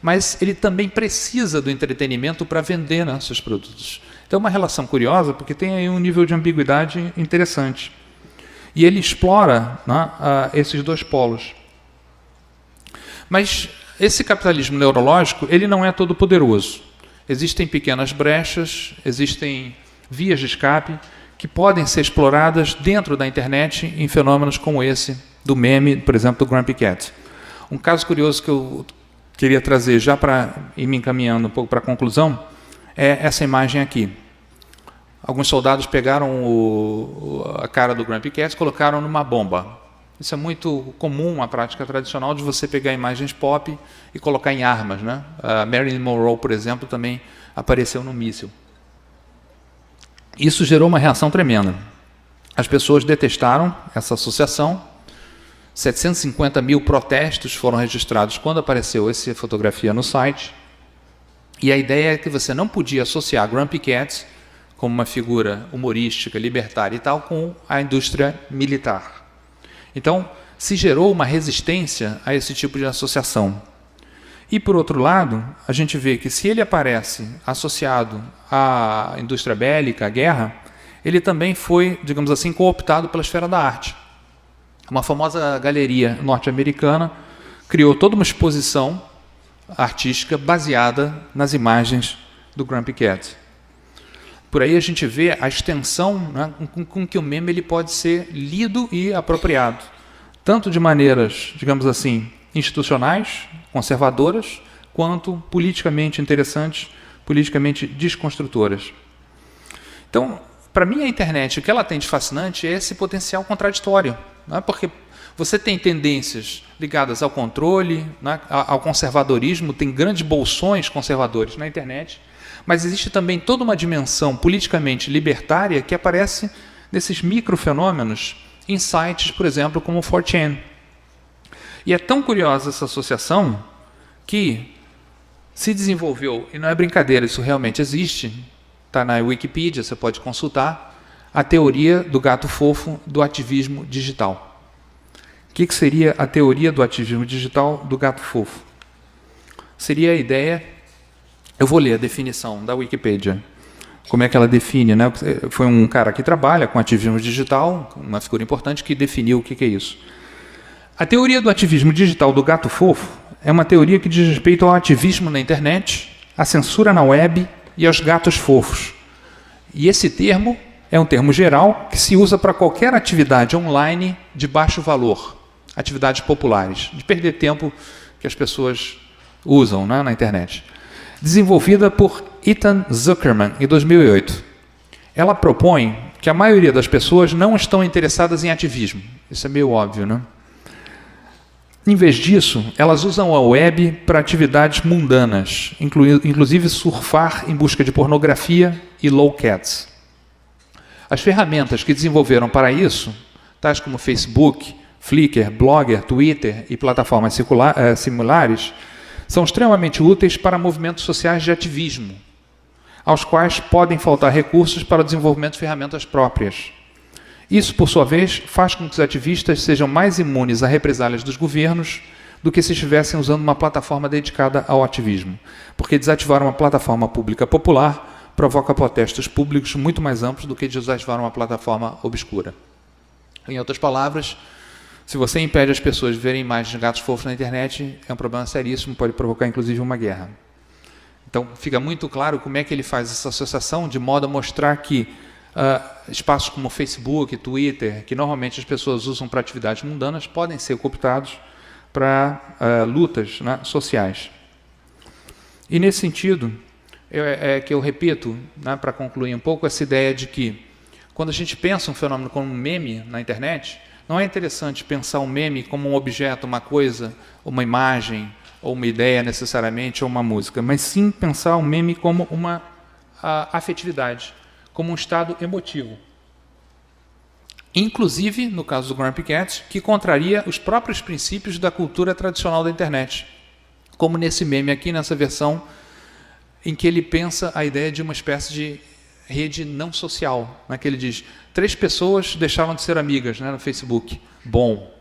Mas ele também precisa do entretenimento para vender, né, seus produtos. Então é uma relação curiosa, porque tem aí um nível de ambiguidade interessante. E ele explora, né, esses dois polos. Mas esse capitalismo neurológico ele não é todo poderoso. Existem pequenas brechas, existem vias de escape que podem ser exploradas dentro da internet em fenômenos como esse do meme, por exemplo, do Grumpy Cat. Um caso curioso que eu queria trazer já para ir me encaminhando um pouco para a conclusão é essa imagem aqui. Alguns soldados pegaram a cara do Grumpy Cat e colocaram numa bomba. Isso é muito comum, uma prática tradicional de você pegar imagens pop e colocar em armas, né? A Marilyn Monroe, por exemplo, também apareceu no míssil. Isso gerou uma reação tremenda. As pessoas detestaram essa associação. 750 mil protestos foram registrados quando apareceu essa fotografia no site. E a ideia é que você não podia associar Grumpy Cat como uma figura humorística, libertária e tal, com a indústria militar. Então, se gerou uma resistência a esse tipo de associação. E, por outro lado, a gente vê que se ele aparece associado à indústria bélica, à guerra, ele também foi, digamos assim, cooptado pela esfera da arte. Uma famosa galeria norte-americana criou toda uma exposição artística baseada nas imagens do Grumpy Cat. Por aí a gente vê a extensão, né, com que o meme ele pode ser lido e apropriado, tanto de maneiras, digamos assim, institucionais, conservadoras, quanto politicamente interessantes, politicamente desconstrutoras. Então, para mim, a internet, o que ela tem de fascinante é esse potencial contraditório, né? Porque você tem tendências ligadas ao controle, né, ao conservadorismo, tem grandes bolsões conservadores na internet, mas existe também toda uma dimensão politicamente libertária que aparece nesses microfenômenos em sites, por exemplo, como o 4chan. E é tão curiosa essa associação que se desenvolveu, e não é brincadeira, isso realmente existe, está na Wikipedia, você pode consultar, a teoria do gato fofo do ativismo digital. O que seria a teoria do ativismo digital do gato fofo? Seria a ideia, eu vou ler a definição da Wikipedia, como é que ela define, né? Foi um cara que trabalha com ativismo digital, uma figura importante que definiu o que é isso. A teoria do ativismo digital do gato fofo é uma teoria que diz respeito ao ativismo na internet, à censura na web e aos gatos fofos. E esse termo é um termo geral que se usa para qualquer atividade online de baixo valor, atividades populares, de perder tempo que as pessoas usam, né, na internet. Desenvolvida por Ethan Zuckerman em 2008. Ela propõe que a maioria das pessoas não estão interessadas em ativismo. Isso é meio óbvio, né? Em vez disso, elas usam a web para atividades mundanas, inclusive surfar em busca de pornografia e lolcats. As ferramentas que desenvolveram para isso, tais como Facebook, Flickr, Blogger, Twitter e plataformas similares, são extremamente úteis para movimentos sociais de ativismo, aos quais podem faltar recursos para o desenvolvimento de ferramentas próprias. Isso, por sua vez, faz com que os ativistas sejam mais imunes a represálias dos governos do que se estivessem usando uma plataforma dedicada ao ativismo, porque desativar uma plataforma pública popular provoca protestos públicos muito mais amplos do que desativar uma plataforma obscura. Em outras palavras, Se você impede as pessoas de verem imagens de gatos fofos na internet, é um problema seríssimo, pode provocar inclusive uma guerra. Então fica muito claro como é que ele faz essa associação de modo a mostrar que espaços como Facebook, Twitter, que normalmente as pessoas usam para atividades mundanas, podem ser cooptados para lutas, né, sociais. E nesse sentido, é que eu repito, né, para concluir um pouco, essa ideia de que quando a gente pensa um fenômeno como um meme na internet, não é interessante pensar um meme como um objeto, uma coisa, uma imagem, ou uma ideia necessariamente, ou uma música, mas sim pensar um meme como uma afetividade, como um estado emotivo. Inclusive, no caso do Grumpy Cat, que contraria os próprios princípios da cultura tradicional da internet, como nesse meme aqui, nessa versão, em que ele pensa a ideia de uma espécie de rede não social, né, que ele diz, 3 pessoas deixaram de ser amigas, né, no Facebook. Bom.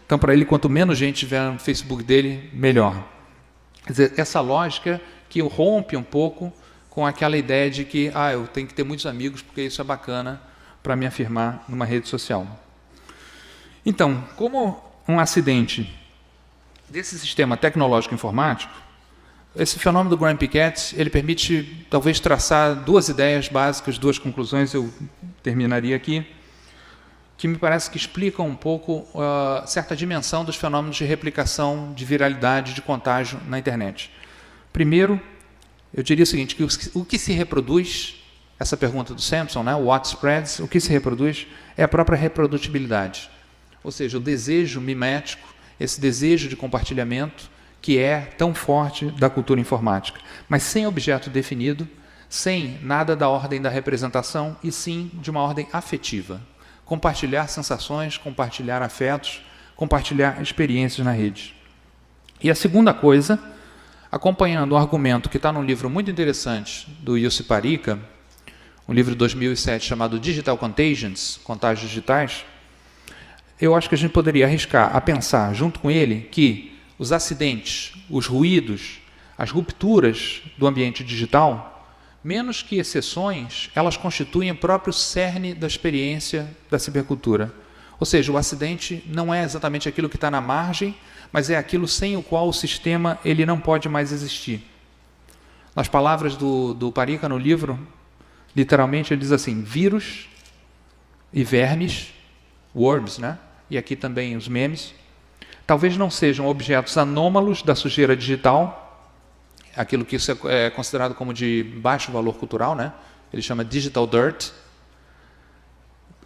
Então, para ele, quanto menos gente tiver no Facebook dele, melhor. Quer dizer, essa lógica que rompe um pouco com aquela ideia de que eu tenho que ter muitos amigos porque isso é bacana para me afirmar numa rede social. Então, como um acidente desse sistema tecnológico informático, esse fenômeno do Grumpy Cat, ele permite talvez traçar 2 ideias básicas, 2 conclusões, eu terminaria aqui, que me parece que explicam um pouco certa dimensão dos fenômenos de replicação, de viralidade, de contágio na internet. Primeiro, eu diria o seguinte, que o que se reproduz, essa pergunta do Sampson, né, what spreads, o que se reproduz é a própria reprodutibilidade. Ou seja, o desejo mimético, esse desejo de compartilhamento, que é tão forte da cultura informática, mas sem objeto definido, sem nada da ordem da representação, e sim de uma ordem afetiva. Compartilhar sensações, compartilhar afetos, compartilhar experiências na rede. E a segunda coisa, acompanhando um argumento que está num livro muito interessante do Jussi Parikka, um livro de 2007 chamado Digital Contagions, Contágios Digitais, eu acho que a gente poderia arriscar a pensar, junto com ele, que os acidentes, os ruídos, as rupturas do ambiente digital, menos que exceções, elas constituem o próprio cerne da experiência da cibercultura. Ou seja, o acidente não é exatamente aquilo que está na margem, mas é aquilo sem o qual o sistema ele não pode mais existir. Nas palavras do Parikka no livro, literalmente ele diz assim, vírus e vermes, worms, né? E aqui também os memes, talvez não sejam objetos anômalos da sujeira digital, aquilo que isso é considerado como de baixo valor cultural, né? Ele chama digital dirt.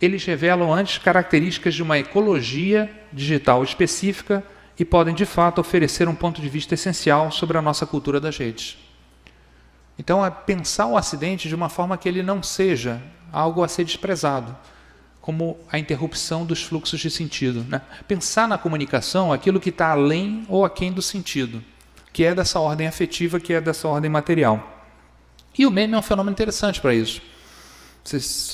Eles revelam antes características de uma ecologia digital específica e podem, de fato, oferecer um ponto de vista essencial sobre a nossa cultura das redes. Então, é pensar o acidente de uma forma que ele não seja algo a ser desprezado, como a interrupção dos fluxos de sentido, né? Pensar na comunicação aquilo que está além ou aquém do sentido, que é dessa ordem afetiva, que é dessa ordem material. E o meme é um fenômeno interessante para isso.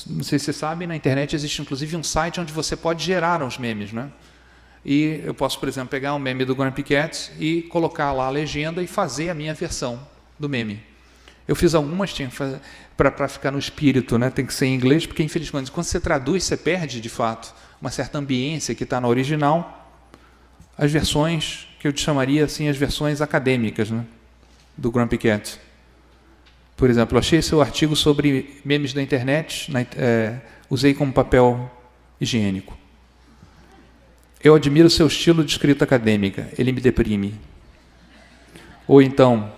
Não sei se vocês sabem, na internet existe inclusive um site onde você pode gerar os memes, né? E eu posso, por exemplo, pegar um meme do Grumpy Cat e colocar lá a legenda e fazer a minha versão do meme. Eu fiz algumas, para ficar no espírito, né? Tem que ser em inglês, porque infelizmente quando você traduz, você perde de fato uma certa ambiência que está na original. As versões que eu chamaria assim, as versões acadêmicas, né? Do Grumpy Cat. Por exemplo, eu achei seu artigo sobre memes da internet, usei como papel higiênico. Eu admiro seu estilo de escrita acadêmica, ele me deprime. Ou então,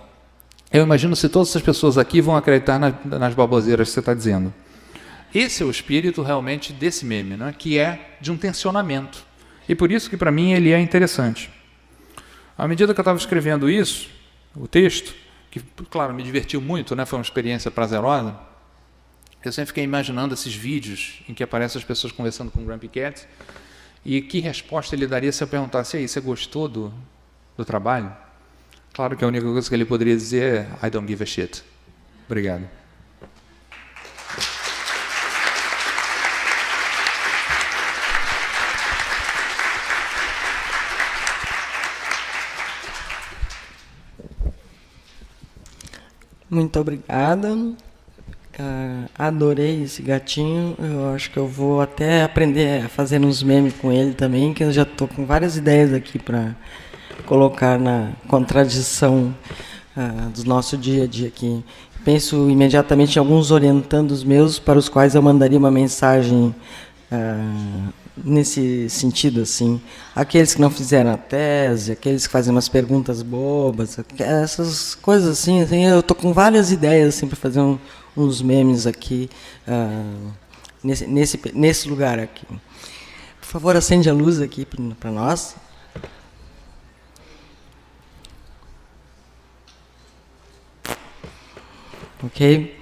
eu imagino se todas essas pessoas aqui vão acreditar nas baboseiras que você está dizendo. Esse é o espírito realmente desse meme, né? Que é de um tensionamento. E por isso que para mim ele é interessante. À medida que eu estava escrevendo isso, o texto, que, claro, me divertiu muito, né? Foi uma experiência prazerosa, eu sempre fiquei imaginando esses vídeos em que aparecem as pessoas conversando com o Grumpy Cat e que resposta ele daria se eu perguntasse, aí, você gostou do trabalho? Claro que a única coisa que ele poderia dizer é I don't give a shit. Obrigado. Muito obrigada. Adorei esse gatinho. Eu acho que eu vou até aprender a fazer uns memes com ele também, que eu já estou com várias ideias aqui para colocar na contradição do nosso dia a dia aqui. Penso imediatamente em alguns orientandos meus para os quais eu mandaria uma mensagem nesse sentido, assim. Aqueles que não fizeram a tese, aqueles que fazem umas perguntas bobas, essas coisas assim, eu estou com várias ideias assim, para fazer uns memes aqui, nesse lugar aqui. Por favor, acende a luz aqui para nós. Ok?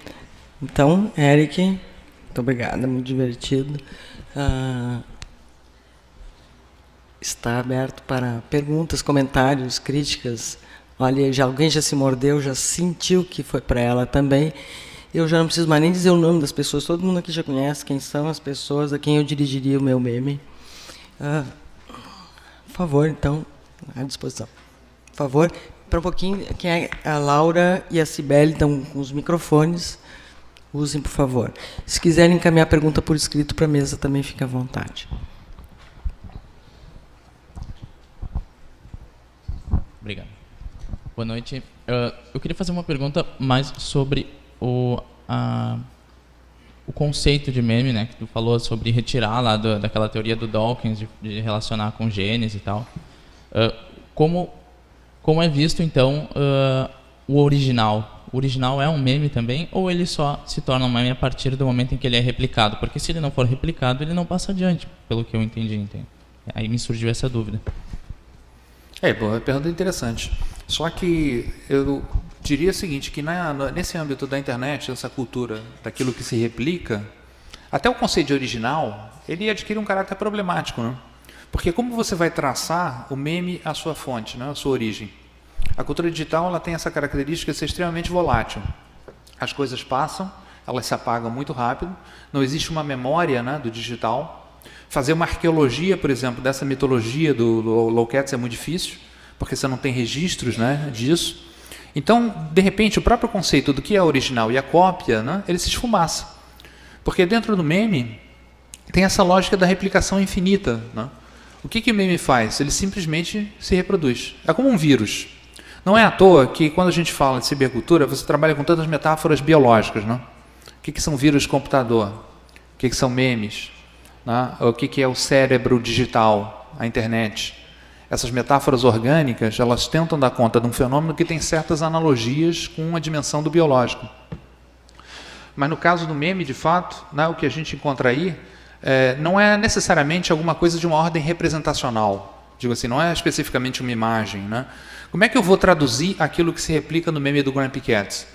Então, Eric, muito obrigada, muito divertido. Está aberto para perguntas, comentários, críticas. Olha, alguém já se mordeu, já sentiu que foi para ela também. Eu já não preciso mais nem dizer o nome das pessoas, todo mundo aqui já conhece quem são as pessoas a quem eu dirigiria o meu meme. Por favor, então, à disposição. Por favor, para um pouquinho, quem é a Laura e a Cibele estão com os microfones, usem, por favor. Se quiserem encaminhar a pergunta por escrito para a mesa, também fique à vontade. Obrigado. Boa noite. Eu queria fazer uma pergunta mais sobre o conceito de meme, né? Que tu falou sobre retirar lá daquela teoria do Dawkins de relacionar com genes e tal. Como é visto, então, o original? O original é um meme também, ou ele só se torna um meme a partir do momento em que ele é replicado? Porque se ele não for replicado, ele não passa adiante, pelo que eu entendi. Aí me surgiu essa dúvida. Boa pergunta, interessante. Só que eu diria o seguinte, que nesse âmbito da internet, essa cultura daquilo que se replica, até o conceito de original, ele adquire um caráter problemático, né? Porque como você vai traçar o meme à sua fonte, né, à sua origem? A cultura digital ela tem essa característica de ser extremamente volátil. As coisas passam, elas se apagam muito rápido, não existe uma memória, né, do digital. Fazer uma arqueologia, por exemplo, dessa mitologia do Lowcats é muito difícil, porque você não tem registros, né, disso. Então, de repente, o próprio conceito do que é original e a cópia, né, ele se esfumaça. Porque dentro do meme tem essa lógica da replicação infinita, né? O que o meme faz? Ele simplesmente se reproduz. É como um vírus. Não é à toa que, quando a gente fala de cibercultura, você trabalha com tantas metáforas biológicas, né? O que são vírus de computador? O que são memes? Né? O que é o cérebro digital, a internet? Essas metáforas orgânicas, elas tentam dar conta de um fenômeno que tem certas analogias com a dimensão do biológico. Mas no caso do meme, de fato, né, o que a gente encontra aí não é necessariamente alguma coisa de uma ordem representacional. Digo assim, não é especificamente uma imagem, né? Como é que eu vou traduzir aquilo que se replica no meme do Grumpy Cat?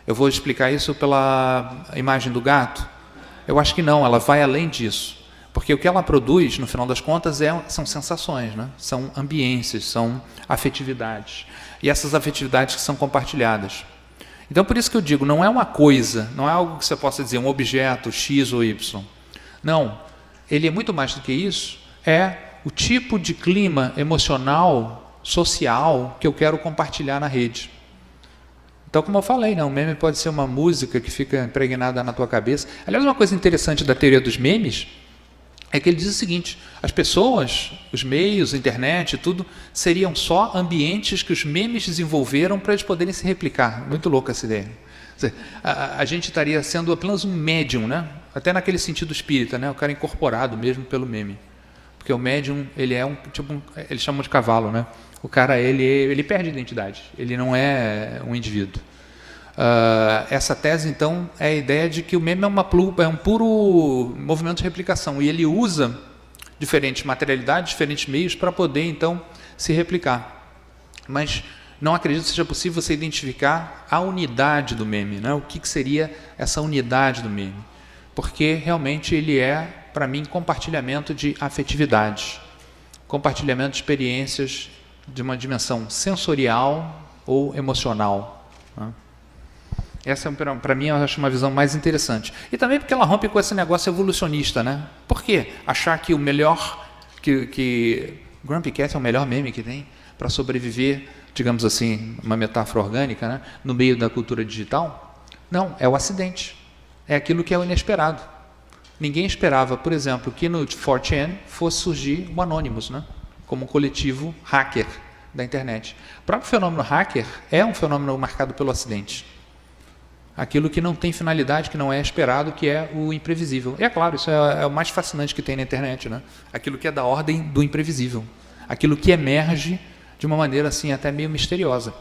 Eu vou explicar isso pela imagem do gato? Eu acho que não, ela vai além disso. Porque o que ela produz, no final das contas, são sensações, né? São ambiências, são afetividades. E essas afetividades que são compartilhadas. Então, por isso que eu digo, não é uma coisa, não é algo que você possa dizer, um objeto X ou Y. Não, ele é muito mais do que isso, é o tipo de clima emocional, social, que eu quero compartilhar na rede. Então, como eu falei, né, um meme pode ser uma música que fica impregnada na tua cabeça. Aliás, uma coisa interessante da teoria dos memes é que ele diz o seguinte, as pessoas, os meios, a internet, tudo, seriam só ambientes que os memes desenvolveram para eles poderem se replicar. Muito louca essa ideia. A gente estaria sendo apenas um médium, né? Até naquele sentido espírita, né? O cara incorporado mesmo pelo meme. Porque o médium, ele é eles chamam de cavalo, né? O cara, ele perde identidade, ele não é um indivíduo. Essa tese, então, é a ideia de que o meme é um puro movimento de replicação e ele usa diferentes materialidades, diferentes meios para poder, então, se replicar. Mas não acredito que seja possível você identificar a unidade do meme, né? O que seria essa unidade do meme? Porque realmente ele é, para mim, compartilhamento de afetividade, compartilhamento de experiências de uma dimensão sensorial ou emocional, né? Essa, para mim, eu acho uma visão mais interessante. E também porque ela rompe com esse negócio evolucionista, né? Por quê? Achar que o melhor, que Grumpy Cat é o melhor meme que tem para sobreviver, digamos assim, uma metáfora orgânica, né? No meio da cultura digital? Não, é o acidente. É aquilo que é o inesperado. Ninguém esperava, por exemplo, que no 4chan fosse surgir o Anonymous, né? Como um coletivo hacker da internet. O próprio fenômeno hacker é um fenômeno marcado pelo acidente. Aquilo que não tem finalidade, que não é esperado, que é o imprevisível. E é claro, isso é o mais fascinante que tem na internet, né? Aquilo que é da ordem do imprevisível. Aquilo que emerge de uma maneira assim até meio misteriosa.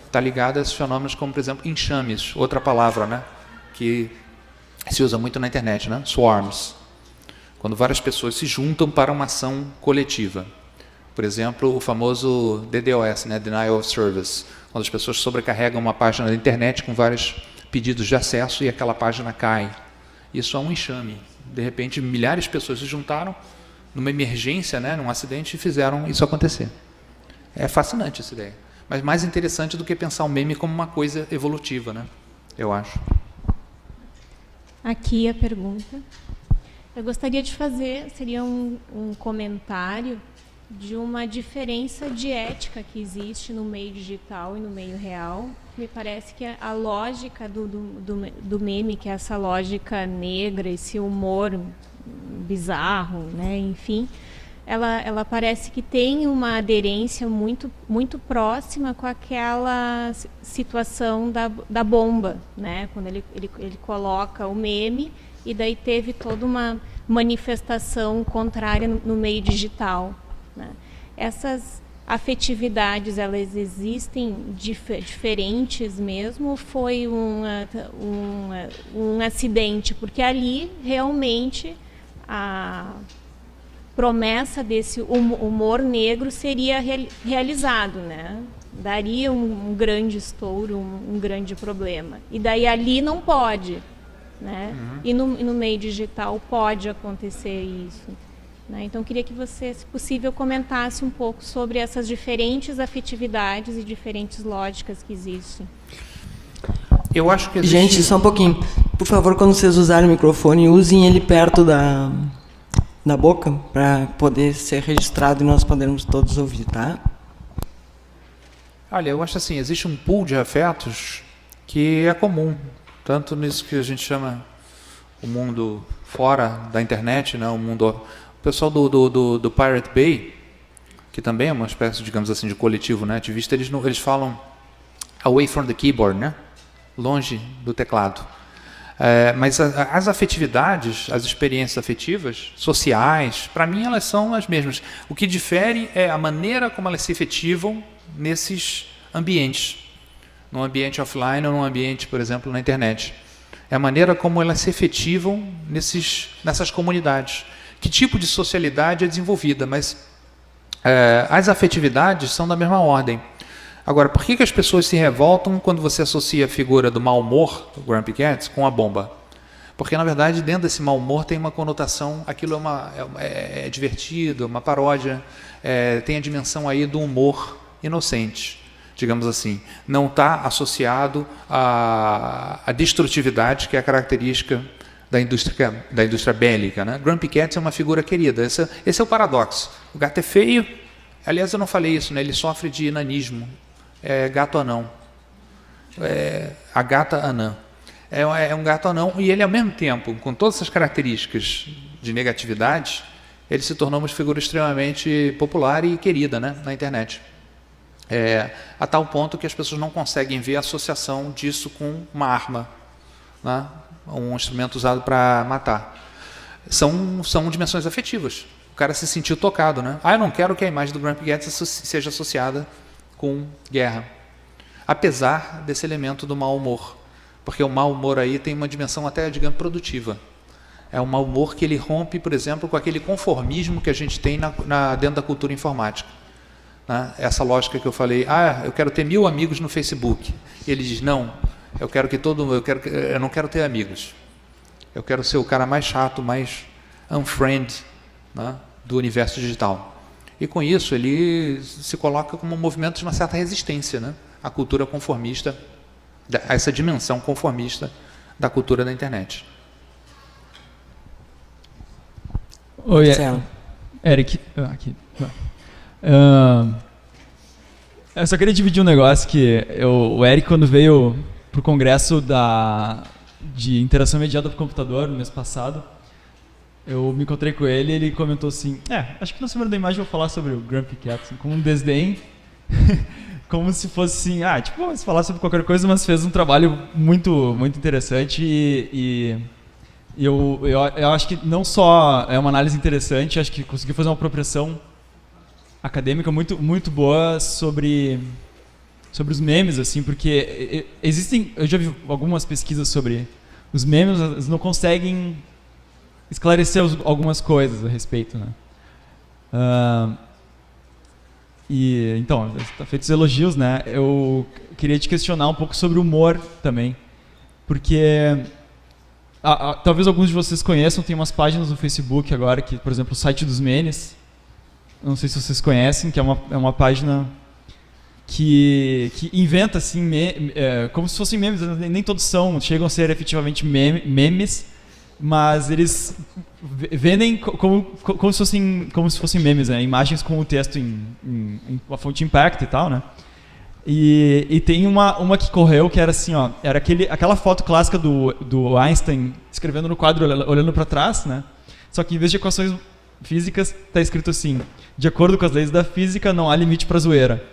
Está ligado a esses fenômenos como, por exemplo, enxames, outra palavra, né? Que se usa muito na internet, né? Swarms. Quando várias pessoas se juntam para uma ação coletiva. Por exemplo, o famoso DDoS, né? Denial of Service. Quando as pessoas sobrecarregam uma página da internet com vários pedidos de acesso e aquela página cai. Isso é um enxame. De repente, milhares de pessoas se juntaram numa emergência, né? Num acidente e fizeram isso acontecer. É fascinante essa ideia. Mas mais interessante do que pensar o meme como uma coisa evolutiva, né? Eu acho. Aqui a pergunta. Eu gostaria de fazer, seria um comentário de uma diferença de ética que existe no meio digital e no meio real. Me parece que a lógica do meme, que é essa lógica negra, esse humor bizarro, né? Enfim, ela parece que tem uma aderência muito, muito próxima com aquela situação da bomba, né? Quando ele coloca o meme e daí teve toda uma manifestação contrária no meio digital, né? Essas afetividades, elas existem diferentes mesmo, ou foi um acidente? Porque ali realmente a promessa desse humor negro seria realizado, né? Daria um grande estouro, um grande problema. E daí ali não pode, né? E no meio digital pode acontecer isso, né? Então queria que você, se possível, comentasse um pouco sobre essas diferentes afetividades e diferentes lógicas que existem. Eu acho que existe... Gente, só um pouquinho. Por favor, quando vocês usarem o microfone, usem ele perto da boca, para poder ser registrado e nós podermos todos ouvir, tá? Olha, eu acho assim, existe um pool de afetos que é comum, tanto nisso que a gente chama o mundo fora da internet, né? O pessoal do Pirate Bay, que também é uma espécie, digamos assim, de coletivo, né? Ativista, eles falam away from the keyboard, né? Longe do teclado. Mas as afetividades, as experiências afetivas, sociais, para mim elas são as mesmas. O que difere é a maneira como elas se efetivam nesses ambientes. Num ambiente offline ou num ambiente, por exemplo, na internet. É a maneira como elas se efetivam nessas comunidades. Que tipo de socialidade é desenvolvida, mas as afetividades são da mesma ordem. Agora, por que as pessoas se revoltam quando você associa a figura do mau humor, do Grumpy Cats, com a bomba? Porque, na verdade, dentro desse mau humor tem uma conotação, aquilo é divertido, é uma paródia, tem a dimensão aí do humor inocente, digamos assim. Não está associado à destrutividade, que é a característica da indústria bélica, né? Grumpy Cats é uma figura querida, esse é o paradoxo. O gato é feio, aliás, eu não falei isso, né? Ele sofre de nanismo. É gato anão. A gata anã. É um gato anão e ele, ao mesmo tempo, com todas essas características de negatividade, ele se tornou uma figura extremamente popular e querida, né, na internet. A tal ponto que as pessoas não conseguem ver a associação disso com uma arma, né, um instrumento usado para matar. São dimensões afetivas. O cara se sentiu tocado, né? Eu não quero que a imagem do Grumpy Cats seja associada com guerra, apesar desse elemento do mau humor, porque o mau humor aí tem uma dimensão até, digamos, produtiva. É um mau humor que ele rompe, por exemplo, com aquele conformismo que a gente tem dentro da cultura informática, né? Essa lógica que eu falei, eu quero ter 1000 amigos no Facebook. E ele diz, não, eu não quero ter amigos. Eu quero ser o cara mais chato, mais unfriend, né, do universo digital. E com isso ele se coloca como um movimento de uma certa resistência, né, à cultura conformista, a essa dimensão conformista da cultura da internet. Oi, Marcelo. Eric. Aqui. Eu só queria dividir um negócio que o Eric, quando veio pro congresso de interação imediata por computador no mês passado. Eu me encontrei com ele e ele comentou assim, acho que na Semana da Imagem eu vou falar sobre o Grumpy Cat, assim, com um desdém, como se fosse assim, vamos falar sobre qualquer coisa, mas fez um trabalho muito, muito interessante e eu acho que não só é uma análise interessante, acho que conseguiu fazer uma apropriação acadêmica muito, muito boa sobre os memes, assim, porque existem, eu já vi algumas pesquisas sobre os memes, eles não conseguem esclarecer algumas coisas a respeito, né? E então, tá feitos elogios, né? Eu queria te questionar um pouco sobre o humor também, porque talvez alguns de vocês conheçam, tem umas páginas no Facebook agora que, por exemplo, o site dos memes, não sei se vocês conhecem, que é uma página que inventa assim como se fossem memes, nem todos chegam a ser efetivamente memes, mas eles vendem como se fossem memes, né? Imagens com o texto em uma fonte impact e tal, né? E tem uma que correu que era assim, era aquela foto clássica do Einstein escrevendo no quadro olhando para trás, né? Só que em vez de equações físicas está escrito assim: de acordo com as leis da física não há limite para zoeira.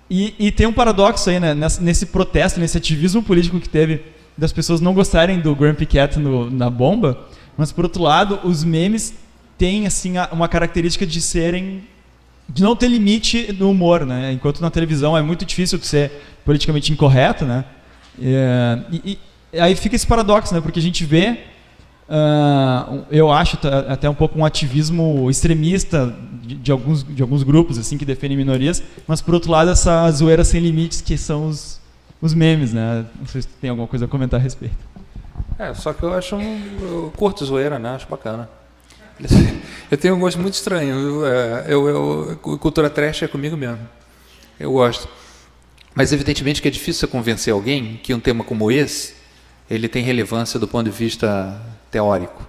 E tem um paradoxo aí, né? Nesse protesto, nesse ativismo político que teve das pessoas não gostarem do Grumpy Cat na bomba, mas por outro lado, os memes têm assim uma característica de não ter limite no humor, né? Enquanto na televisão é muito difícil de ser politicamente incorreto, né? E aí fica esse paradoxo, né? Porque a gente vê, eu acho até um pouco um ativismo extremista de alguns grupos assim que defendem minorias, mas por outro lado essa zoeira sem limites que são os memes, né? Não sei se tem alguma coisa a comentar a respeito. Só que eu curto zoeira, né? Acho bacana. Eu tenho um gosto muito estranho. Cultura trash é comigo mesmo. Eu gosto. Mas evidentemente que é difícil você convencer alguém que um tema como esse, ele tem relevância do ponto de vista teórico.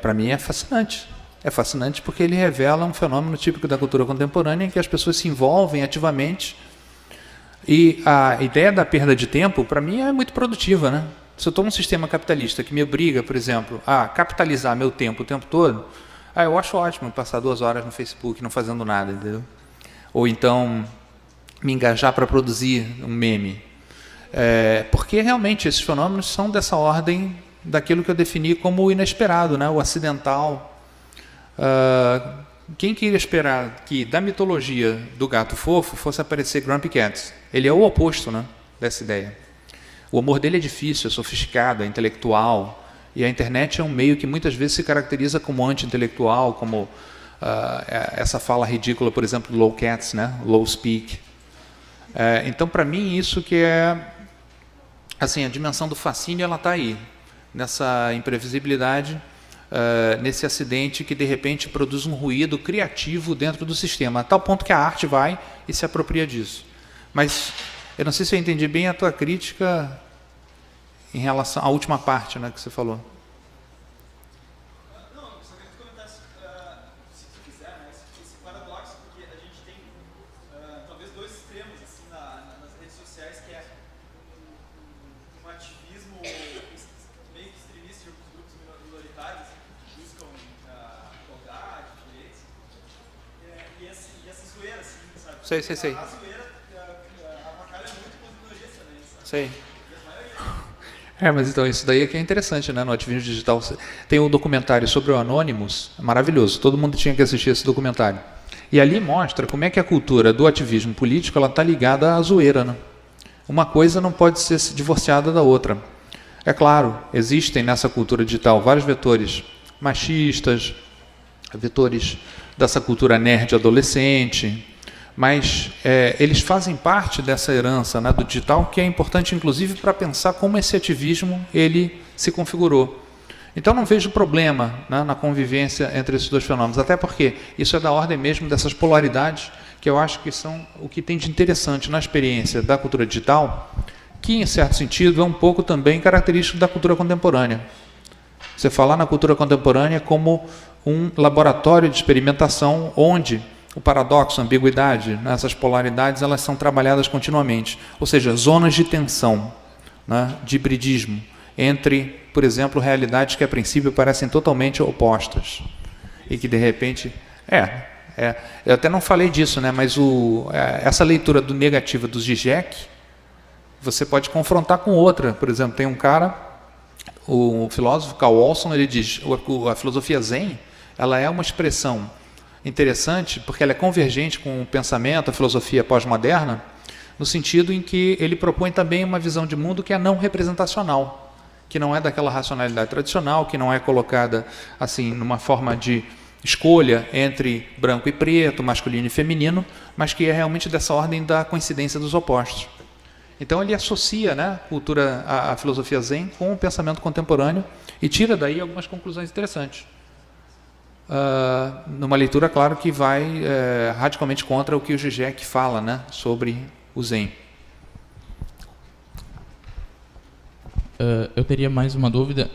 Para mim é fascinante. É fascinante porque ele revela um fenômeno típico da cultura contemporânea em que as pessoas se envolvem ativamente. E a ideia da perda de tempo, para mim, é muito produtiva, né? Se eu estou num sistema capitalista que me obriga, por exemplo, a capitalizar meu tempo o tempo todo, eu acho ótimo passar 2 horas no Facebook não fazendo nada, entendeu? Ou então me engajar para produzir um meme. Porque realmente esses fenômenos são dessa ordem daquilo que eu defini como o inesperado, né? O acidental. Quem queria esperar que da mitologia do gato fofo fosse aparecer Grumpy Cat? Ele é o oposto, né, dessa ideia. O humor dele é difícil, é sofisticado, é intelectual, e a internet é um meio que muitas vezes se caracteriza como anti-intelectual, como essa fala ridícula, por exemplo, do low cats, né, low speak. Então, para mim, isso que é assim, a dimensão do fascínio, ela está aí, nessa imprevisibilidade, nesse acidente que de repente produz um ruído criativo dentro do sistema, a tal ponto que a arte vai e se apropria disso. Mas eu não sei se eu entendi bem a tua crítica em relação à última parte, né, que você falou. Não, eu só queria que tu comentasse, se tu quiser, né, esse paradoxo, porque a gente tem talvez 2 extremos assim, nas redes sociais, que é um ativismo meio que extremista de alguns grupos minoritários que buscam igualdade, direitos, e essa zoeira, assim, sabe? Sei. A zoeira avacalha muito com as minorias também, sabe? Sei. Mas então, isso daí é que é interessante, né? No ativismo digital. Tem um documentário sobre o Anonymous, maravilhoso, todo mundo tinha que assistir esse documentário. E ali mostra como é que a cultura do ativismo político está ligada à zoeira, né? Uma coisa não pode ser divorciada da outra. É claro, existem nessa cultura digital vários vetores machistas, vetores dessa cultura nerd adolescente, mas eles fazem parte dessa herança, né, do digital, que é importante, inclusive, para pensar como esse ativismo ele se configurou. Então, não vejo problema, né, na convivência entre esses 2 fenômenos, até porque isso é da ordem mesmo dessas polaridades, que eu acho que são o que tem de interessante na experiência da cultura digital, que, em certo sentido, é um pouco também característico da cultura contemporânea. Você falar na cultura contemporânea como um laboratório de experimentação onde o paradoxo, a ambiguidade, essas polaridades, elas são trabalhadas continuamente. Ou seja, zonas de tensão, né, de hibridismo entre, por exemplo, realidades que a princípio parecem totalmente opostas e que de repente eu até não falei disso, né, mas essa leitura do negativa do Zizek você pode confrontar com outra. Por exemplo, tem um cara, o filósofo Carl Walson, ele diz a filosofia Zen, ela é uma expressão interessante porque ela é convergente com o pensamento, a filosofia pós-moderna, no sentido em que ele propõe também uma visão de mundo que é não representacional, que não é daquela racionalidade tradicional, que não é colocada assim numa forma de escolha entre branco e preto, masculino e feminino, mas que é realmente dessa ordem da coincidência dos opostos. Então ele associa, né, a filosofia Zen com o pensamento contemporâneo e tira daí algumas conclusões interessantes. Numa leitura, claro, que vai radicalmente contra o que o Zizek fala, né, sobre o Zen. Eu teria mais uma dúvida.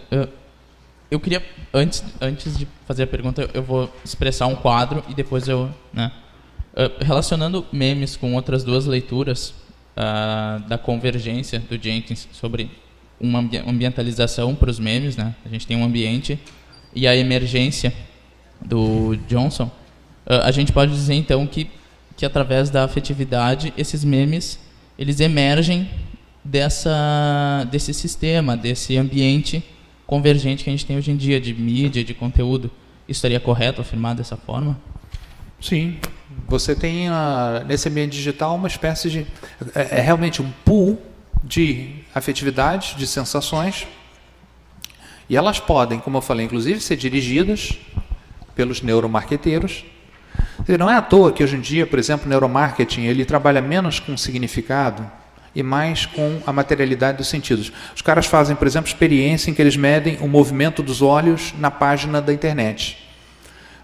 Eu queria, antes de fazer a pergunta, eu vou expressar um quadro e depois relacionando memes com outras duas leituras da convergência do Jenkins sobre uma ambientalização para os memes, né? A gente tem um ambiente e a emergência do Johnson. A gente pode dizer então que através da afetividade esses memes eles emergem desse sistema, desse ambiente convergente que a gente tem hoje em dia de mídia, de conteúdo. Isso estaria correto afirmar dessa forma? Sim. Você tem nesse ambiente digital uma espécie de realmente um pool de afetividades, de sensações, e elas podem, como eu falei, inclusive ser dirigidas pelos neuromarqueteiros. Não é à toa que hoje em dia, por exemplo, o neuromarketing ele trabalha menos com significado e mais com a materialidade dos sentidos. Os caras fazem, por exemplo, experiência em que eles medem o movimento dos olhos na página da internet,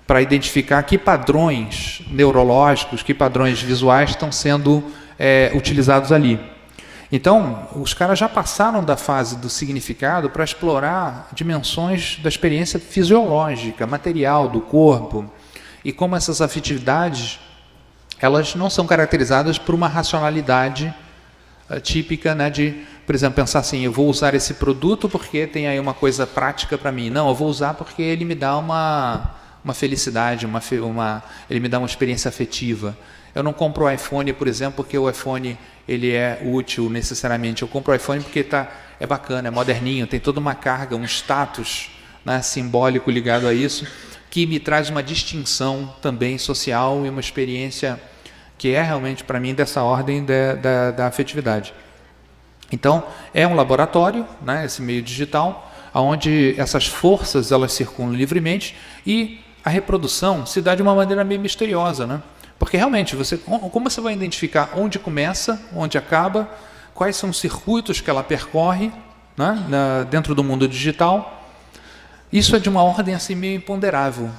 para identificar que padrões neurológicos, que padrões visuais estão sendo utilizados ali. Então, os caras já passaram da fase do significado para explorar dimensões da experiência fisiológica, material do corpo, e como essas afetividades, elas não são caracterizadas por uma racionalidade típica, né, de, por exemplo, pensar assim, eu vou usar esse produto porque tem aí uma coisa prática para mim. Não, eu vou usar porque ele me dá uma felicidade, ele me dá uma experiência afetiva. Eu não compro o iPhone, por exemplo, porque o iPhone ele é útil necessariamente. Eu compro o iPhone porque é bacana, é moderninho, tem toda uma carga, um status, né, simbólico ligado a isso, que me traz uma distinção também social e uma experiência que é realmente, para mim, dessa ordem da afetividade. Então, é um laboratório, né, esse meio digital, onde essas forças elas circulam livremente e a reprodução se dá de uma maneira meio misteriosa, né? Porque realmente, como você vai identificar onde começa, onde acaba, quais são os circuitos que ela percorre, né, dentro do mundo digital? Isso é de uma ordem assim meio imponderável.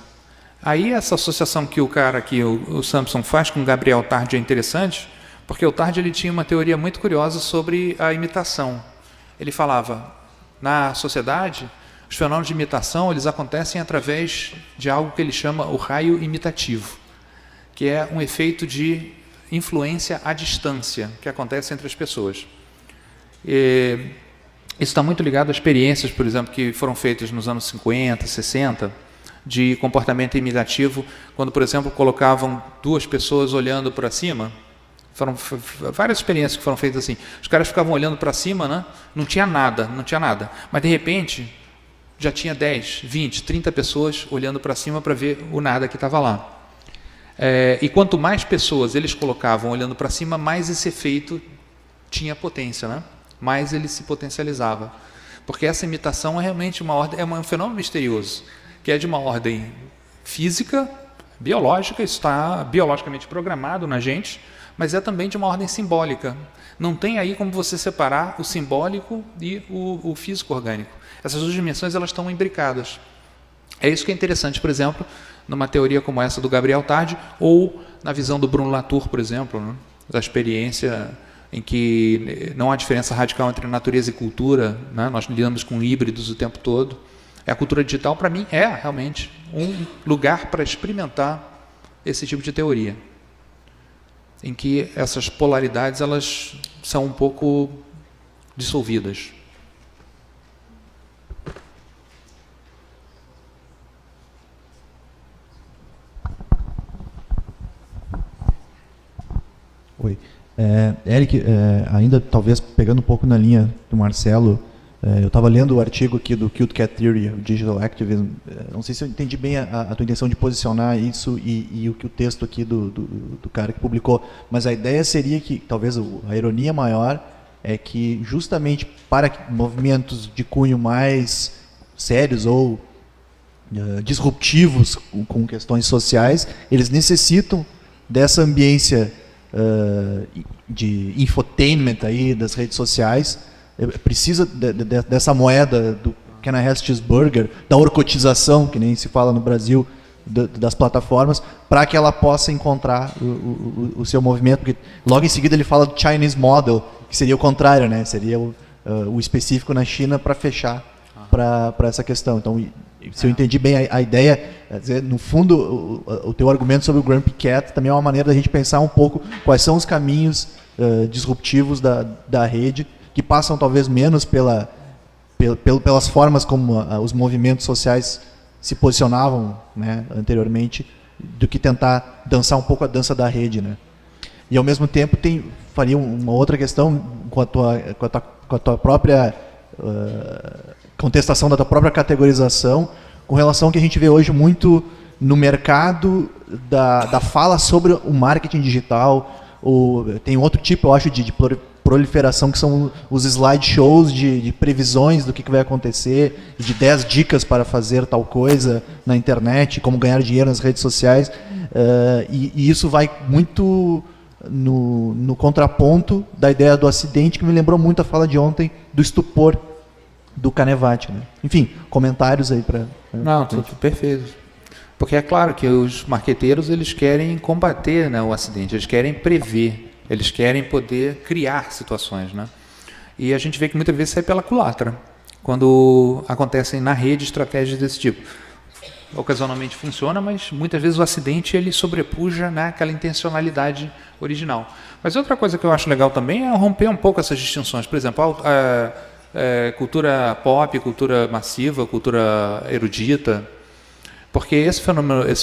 Aí essa associação que o Sampson faz com o Gabriel Tardi é interessante, porque o Tardi ele tinha uma teoria muito curiosa sobre a imitação. Ele falava, na sociedade, os fenômenos de imitação eles acontecem através de algo que ele chama o raio imitativo, que é um efeito de influência à distância que acontece entre as pessoas. Isso está muito ligado a experiências, por exemplo, que foram feitas nos anos 50, 60, de comportamento imitativo, quando, por exemplo, colocavam duas pessoas olhando para cima. Foram várias experiências que foram feitas assim. Os caras ficavam olhando para cima, né? Não tinha nada. Mas, de repente, já tinha 10, 20, 30 pessoas olhando para cima para ver o nada que estava lá. E quanto mais pessoas eles colocavam olhando para cima, mais esse efeito tinha potência, né? Mais ele se potencializava. Porque essa imitação é realmente um fenômeno misterioso, que é de uma ordem física, biológica, está biologicamente programado na gente, mas é também de uma ordem simbólica. Não tem aí como você separar o simbólico e o físico orgânico. Essas duas dimensões elas estão imbricadas. É isso que é interessante, por exemplo, numa teoria como essa do Gabriel Tardi, ou na visão do Bruno Latour, por exemplo, né? Da experiência em que não há diferença radical entre natureza e cultura, né? Nós lidamos com híbridos o tempo todo. A cultura digital, para mim, é realmente um lugar para experimentar esse tipo de teoria, em que essas polaridades elas são um pouco dissolvidas. Oi. Eric, ainda talvez pegando um pouco na linha do Marcelo, eu estava lendo o artigo aqui do Cute Cat Theory, o Digital Activism. Não sei se eu entendi bem a tua intenção de posicionar isso e o que o texto aqui do cara que publicou, mas a ideia seria que, talvez a ironia maior é que justamente para movimentos de cunho mais sérios ou disruptivos com questões sociais, eles necessitam dessa ambiência de infotainment aí das redes sociais, precisa dessa moeda do Can I Have Cheeseburger, da orcotização, que nem se fala no Brasil, das plataformas, para que ela possa encontrar o seu movimento, porque logo em seguida ele fala do Chinese Model, que seria o contrário, né? Seria o específico na China para fechar para essa questão. Então, se eu entendi bem a ideia, no fundo, o teu argumento sobre o Grumpy Cat também é uma maneira da gente pensar um pouco quais são os caminhos disruptivos da rede, que passam talvez menos pelas formas como os movimentos sociais se posicionavam, né, anteriormente, do que tentar dançar um pouco a dança da rede, né? E ao mesmo tempo faria uma outra questão com a tua própria contestação da tua própria categorização, com relação ao que a gente vê hoje muito no mercado da fala sobre o marketing digital. Tem outro tipo, eu acho, de proliferação, que são os slideshows de previsões do que vai acontecer, de 10 dicas para fazer tal coisa na internet, como ganhar dinheiro nas redes sociais. E isso vai muito no contraponto da ideia do acidente, que me lembrou muito a fala de ontem do estupor do Canevati, né? Enfim, comentários aí para... Não, perfeito. Porque é claro que os marqueteiros, eles querem combater, né, o acidente, eles querem prever, eles querem poder criar situações, né? E a gente vê que muitas vezes sai pela culatra, quando acontecem na rede estratégias desse tipo. Ocasionalmente funciona, mas muitas vezes o acidente ele sobrepuja, né, aquela intencionalidade original. Mas outra coisa que eu acho legal também é romper um pouco essas distinções. Por exemplo, cultura pop, cultura massiva, cultura erudita, porque esse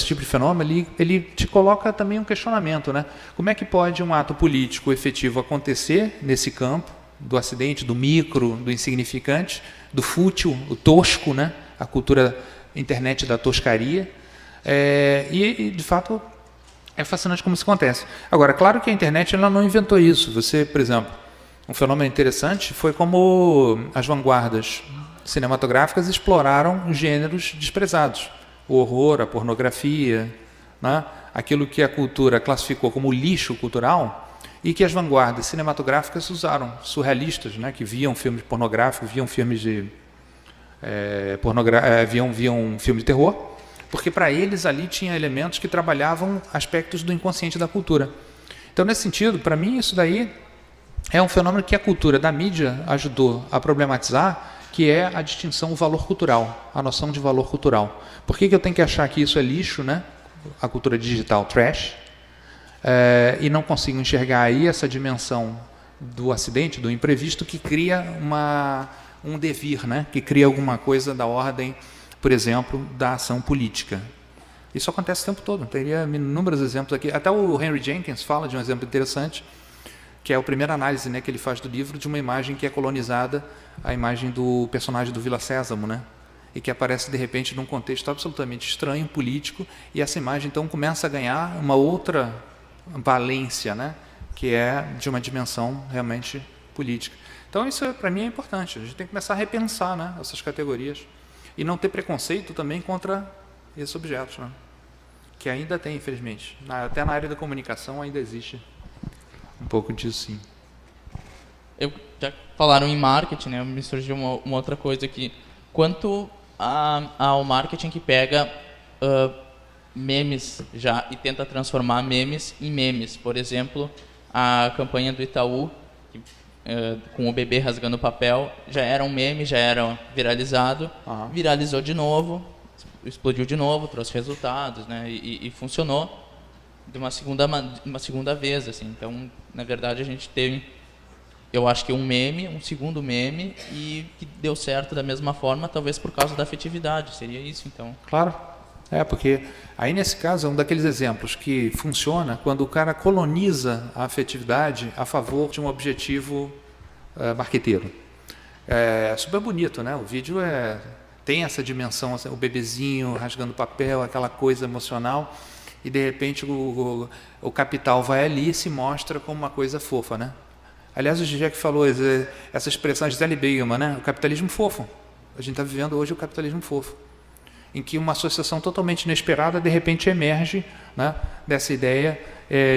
tipo de fenômeno ele te coloca também um questionamento, né? Como é que pode um ato político efetivo acontecer nesse campo do acidente, do micro, do insignificante, do fútil, o tosco, né? A cultura internet da toscaria, e de fato é fascinante como isso acontece. Agora, claro que a internet ela não inventou isso. Você, por exemplo, um fenômeno interessante foi como as vanguardas cinematográficas exploraram gêneros desprezados. O horror, a pornografia, né? Aquilo que a cultura classificou como lixo cultural e que as vanguardas cinematográficas usaram, surrealistas, né? Que viam filmes pornográficos, viam filmes de viam filme de terror, porque para eles ali tinha elementos que trabalhavam aspectos do inconsciente da cultura. Então, nesse sentido, para mim, isso daí é um fenômeno que a cultura da mídia ajudou a problematizar, que é a distinção, o valor cultural, a noção de valor cultural. Por que eu tenho que achar que isso é lixo, né? A cultura digital, trash, e não consigo enxergar aí essa dimensão do acidente, do imprevisto, que cria um devir, né? Que cria alguma coisa da ordem, por exemplo, da ação política. Isso acontece o tempo todo, teria inúmeros exemplos aqui. Até o Henry Jenkins fala de um exemplo interessante, que é a primeira análise, né, que ele faz do livro, de uma imagem que é colonizada, a imagem do personagem do Vila Sésamo, né, e que aparece de repente num contexto absolutamente estranho, político, e essa imagem então começa a ganhar uma outra valência, né, que é de uma dimensão realmente política. Então isso para mim é importante, a gente tem que começar a repensar, né, essas categorias e não ter preconceito também contra esses objetos, né, que ainda tem, infelizmente, até na área da comunicação ainda existe um pouco disso, sim. Já falaram em marketing, né? Me surgiu uma outra coisa aqui. Quanto ao marketing que pega memes já e tenta transformar memes em memes. Por exemplo, a campanha do Itaú, com o bebê rasgando papel, já era um meme, já era viralizado, viralizou de novo, explodiu de novo, trouxe resultados, né? E funcionou de uma segunda vez, assim. Então, na verdade, a gente teve eu acho que um meme, um segundo meme, e que deu certo da mesma forma, talvez por causa da afetividade. Seria isso, então. Claro. Porque aí nesse caso é um daqueles exemplos que funciona quando o cara coloniza a afetividade a favor de um objetivo marqueteiro. É super bonito, né? O vídeo tem essa dimensão, assim, o bebezinho rasgando papel, aquela coisa emocional, e de repente o capital vai ali e se mostra como uma coisa fofa, né? Aliás, o Zizek falou essa expressão de Gisele Bündchen, né? O capitalismo fofo. A gente está vivendo hoje o capitalismo fofo, em que uma associação totalmente inesperada de repente emerge, né, dessa ideia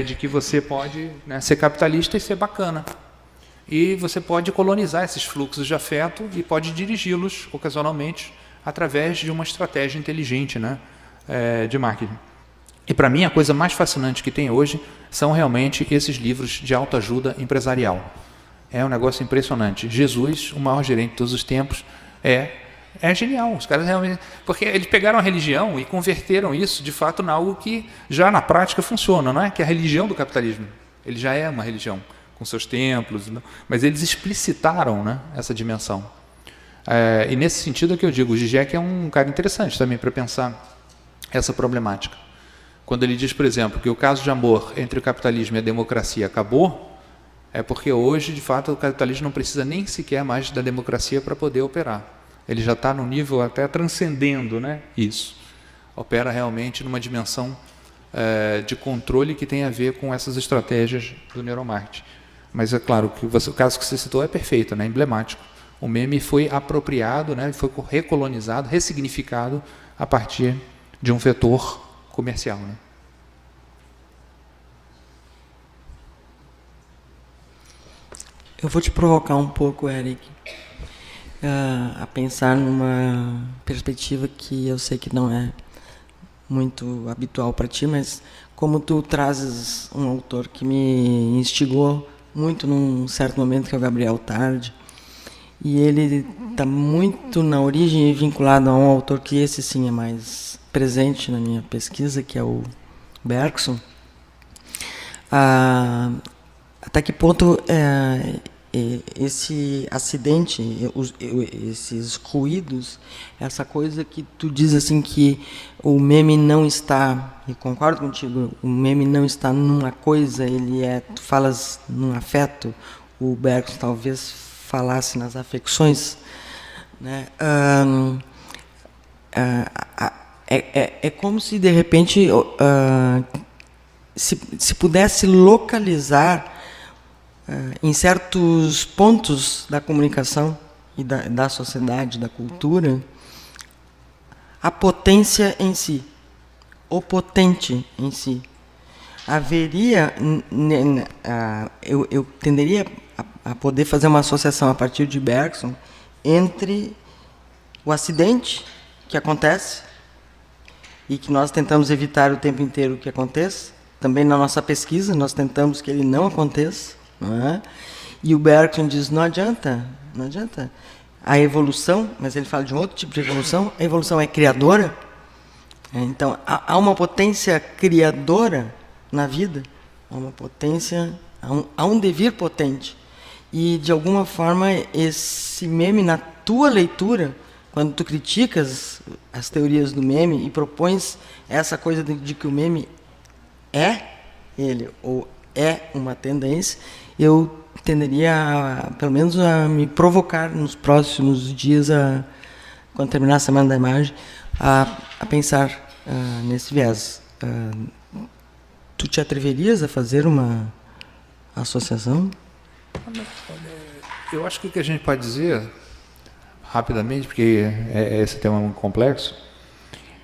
de que você pode, né, ser capitalista e ser bacana. E você pode colonizar esses fluxos de afeto e pode dirigi-los ocasionalmente através de uma estratégia inteligente, né, de marketing. E para mim a coisa mais fascinante que tem hoje são realmente esses livros de autoajuda empresarial. É um negócio impressionante. Jesus, o maior gerente de todos os tempos, é genial. Os caras realmente, porque eles pegaram a religião e converteram isso de fato em algo que já na prática funciona, não é? Que é a religião do capitalismo. Ele já é uma religião com seus templos, mas eles explicitaram, né, essa dimensão. E nesse sentido é que eu digo, o Zizek é um cara interessante também para pensar essa problemática. Quando ele diz, por exemplo, que o caso de amor entre o capitalismo e a democracia acabou, é porque hoje, de fato, o capitalismo não precisa nem sequer mais da democracia para poder operar. Ele já está no nível até transcendendo, né, isso. Opera realmente numa dimensão de controle que tem a ver com essas estratégias do neuromarketing. Mas é claro que o caso que você citou é perfeito, né, emblemático. O meme foi apropriado, né, foi recolonizado, ressignificado a partir de um vetor comercial, né? Eu vou te provocar um pouco, Eric, a pensar numa perspectiva que eu sei que não é muito habitual para ti, mas como tu trazes um autor que me instigou muito num certo momento, que é o Gabriel Tarde, e ele está muito na origem vinculado a um autor que esse sim é mais presente na minha pesquisa, que é o Bergson. Até que ponto esse acidente, esses ruídos, essa coisa que tu diz assim que o meme não está, e concordo contigo, o meme não está numa coisa, tu falas num afeto, o Bergson talvez falasse nas afecções, né? É como se de repente se pudesse localizar em certos pontos da comunicação e da sociedade, da cultura, a potência em si, o potente em si. Haveria, eu tenderia a poder fazer uma associação a partir de Bergson entre o acidente que acontece e que nós tentamos evitar o tempo inteiro que aconteça. Também na nossa pesquisa nós tentamos que ele não aconteça, não é? E o Bergson diz, não adianta. A evolução, mas ele fala de um outro tipo de evolução, a evolução é criadora. Então, há uma potência criadora na vida, há uma potência, há um devir potente. E, de alguma forma, esse meme, na tua leitura, quando tu criticas as teorias do meme e propões essa coisa de que o meme é ele, ou é uma tendência, eu tenderia, pelo menos, a me provocar nos próximos dias, quando terminar a Semana da Imagem, a pensar nesse viés. Tu te atreverias a fazer uma associação? Eu acho que o que a gente pode dizer, rapidamente, porque esse tema é muito complexo,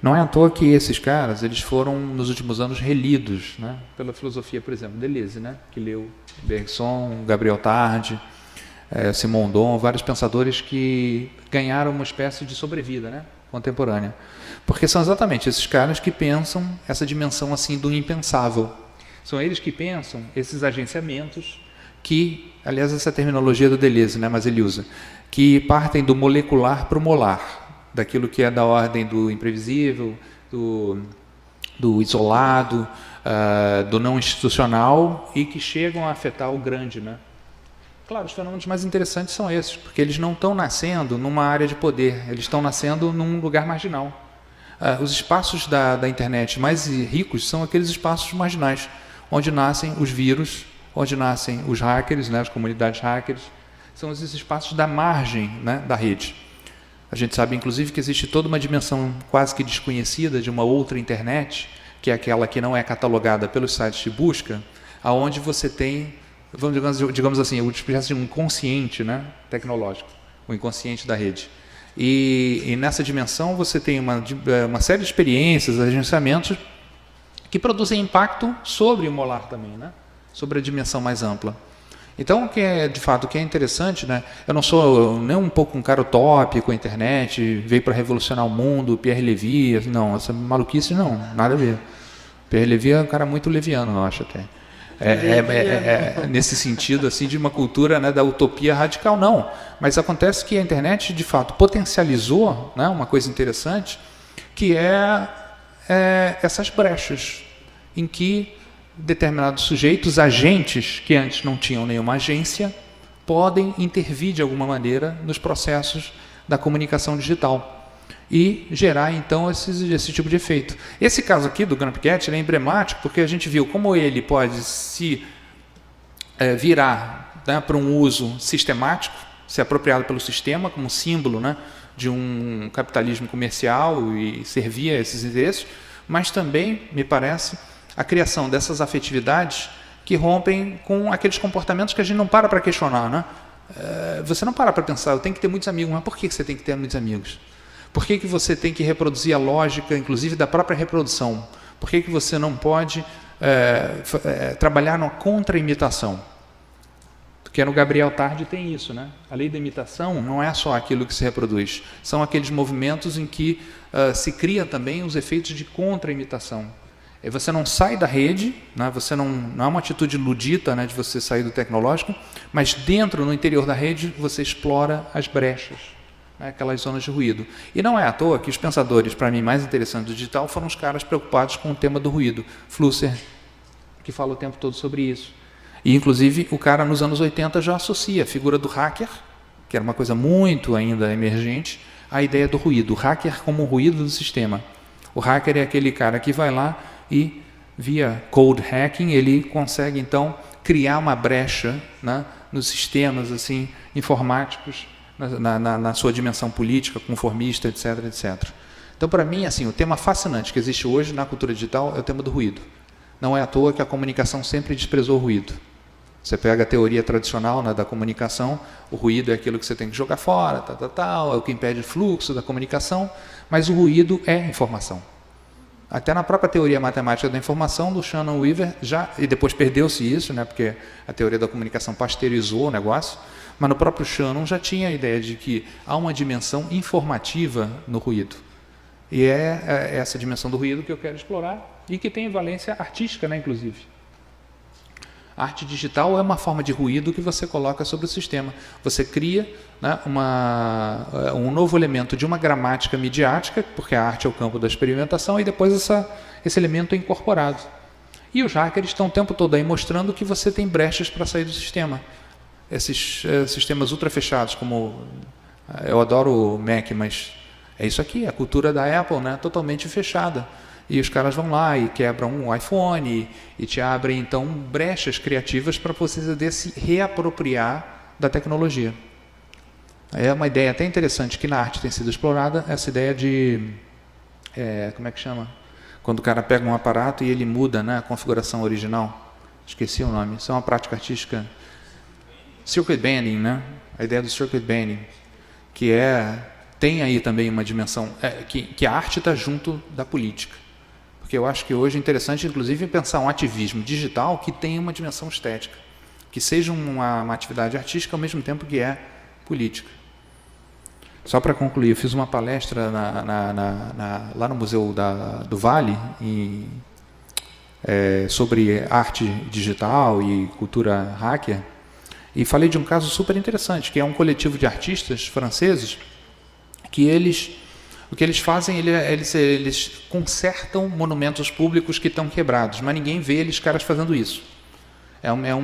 não é à toa que esses caras eles foram, nos últimos anos, relidos, né, pela filosofia, por exemplo, Deleuze, né, que leu Bergson, Gabriel Tarde, Simondon, vários pensadores que ganharam uma espécie de sobrevida, né, contemporânea. Porque são exatamente esses caras que pensam essa dimensão assim do impensável. São eles que pensam esses agenciamentos que, aliás, essa terminologia do Deleuze, né, mas ele usa, que partem do molecular para o molar, daquilo que é da ordem do imprevisível, do isolado, do não institucional, e que chegam a afetar o grande, né? Claro, os fenômenos mais interessantes são esses, porque eles não estão nascendo numa área de poder, eles estão nascendo num lugar marginal. Os espaços da internet mais ricos são aqueles espaços marginais, onde nascem os vírus, onde nascem os hackers, né, as comunidades hackers, são esses espaços da margem, né, da rede. A gente sabe, inclusive, que existe toda uma dimensão quase que desconhecida de uma outra internet, que é aquela que não é catalogada pelos sites de busca, aonde você tem, digamos assim, uma espécie de um inconsciente, né, tecnológico, o inconsciente da rede. E nessa dimensão você tem uma série de experiências, agenciamentos que produzem impacto sobre o molar também, né? Sobre a dimensão mais ampla. Então, de fato, o que é interessante, né? Eu não sou nem um pouco um cara utópico, a internet veio para revolucionar o mundo, Pierre Levy, não, essa maluquice não, nada a ver. Pierre Levy é um cara muito leviano, eu acho até. Nesse sentido assim de uma cultura, né, da utopia radical, não, mas acontece que a internet de fato potencializou, né, uma coisa interessante, que é essas brechas em que determinados sujeitos, agentes que antes não tinham nenhuma agência, podem intervir de alguma maneira nos processos da comunicação digital e gerar então esse tipo de efeito. Esse caso aqui do Grumpycat é emblemático porque a gente viu como ele pode se virar, né, para um uso sistemático, ser apropriado pelo sistema como símbolo, né, de um capitalismo comercial e servir a esses interesses, mas também, me parece, a criação dessas afetividades que rompem com aqueles comportamentos que a gente não para questionar, né? Você não para pensar, eu tenho que ter muitos amigos, mas por que você tem que ter muitos amigos? Por que você tem que reproduzir a lógica, inclusive, da própria reprodução? Por que você não pode trabalhar na contra-imitação? Porque no Gabriel Tarde tem isso, né? A lei da imitação não é só aquilo que se reproduz, são aqueles movimentos em que se cria também os efeitos de contra-imitação. E você não sai da rede, né? Você não é uma atitude ludita, né, de você sair do tecnológico, mas dentro, no interior da rede, você explora as brechas, né, aquelas zonas de ruído. E não é à toa que os pensadores, para mim, mais interessantes do digital foram os caras preocupados com o tema do ruído. Flusser, que fala o tempo todo sobre isso. E, inclusive, o cara, nos anos 80, já associa a figura do hacker, que era uma coisa muito ainda emergente, à ideia do ruído. O hacker como o ruído do sistema. O hacker é aquele cara que vai lá e, via code hacking, ele consegue, então, criar uma brecha, né, nos sistemas assim, informáticos, na sua dimensão política, conformista, etc, etc. Então, para mim, assim, o tema fascinante que existe hoje na cultura digital é o tema do ruído. Não é à toa que a comunicação sempre desprezou o ruído. Você pega a teoria tradicional, né, da comunicação, o ruído é aquilo que você tem que jogar fora, é o que impede o fluxo da comunicação, mas o ruído é informação. Até na própria teoria matemática da informação do Shannon Weaver, e depois perdeu-se isso, né, porque a teoria da comunicação pasteurizou o negócio, mas no próprio Shannon já tinha a ideia de que há uma dimensão informativa no ruído. E é essa dimensão do ruído que eu quero explorar e que tem valência artística, né, inclusive. A arte digital é uma forma de ruído que você coloca sobre o sistema. Você cria, né, um novo elemento de uma gramática midiática, porque a arte é o campo da experimentação, e depois esse elemento é incorporado. E os hackers estão o tempo todo aí mostrando que você tem brechas para sair do sistema. Esses sistemas ultra fechados, como... Eu adoro o Mac, mas é isso aqui, a cultura da Apple, né, totalmente fechada. E os caras vão lá e quebram um iPhone e te abrem, então, brechas criativas para você poder se reapropriar da tecnologia. É uma ideia até interessante que na arte tem sido explorada, essa ideia de... como é que chama? Quando o cara pega um aparato e ele muda, né, a configuração original. Esqueci o nome. Isso é uma prática artística... Circuit bending, né? A ideia do circuit bending, que tem aí também uma dimensão... que a arte está junto da política. Porque eu acho que hoje é interessante, inclusive, pensar um ativismo digital que tenha uma dimensão estética, que seja uma atividade artística ao mesmo tempo que é política. Só para concluir, eu fiz uma palestra lá no Museu do Vale sobre arte digital e cultura hacker, e falei de um caso super interessante, que é um coletivo de artistas franceses que o que eles fazem, eles consertam monumentos públicos que estão quebrados, mas ninguém vê caras fazendo isso. É um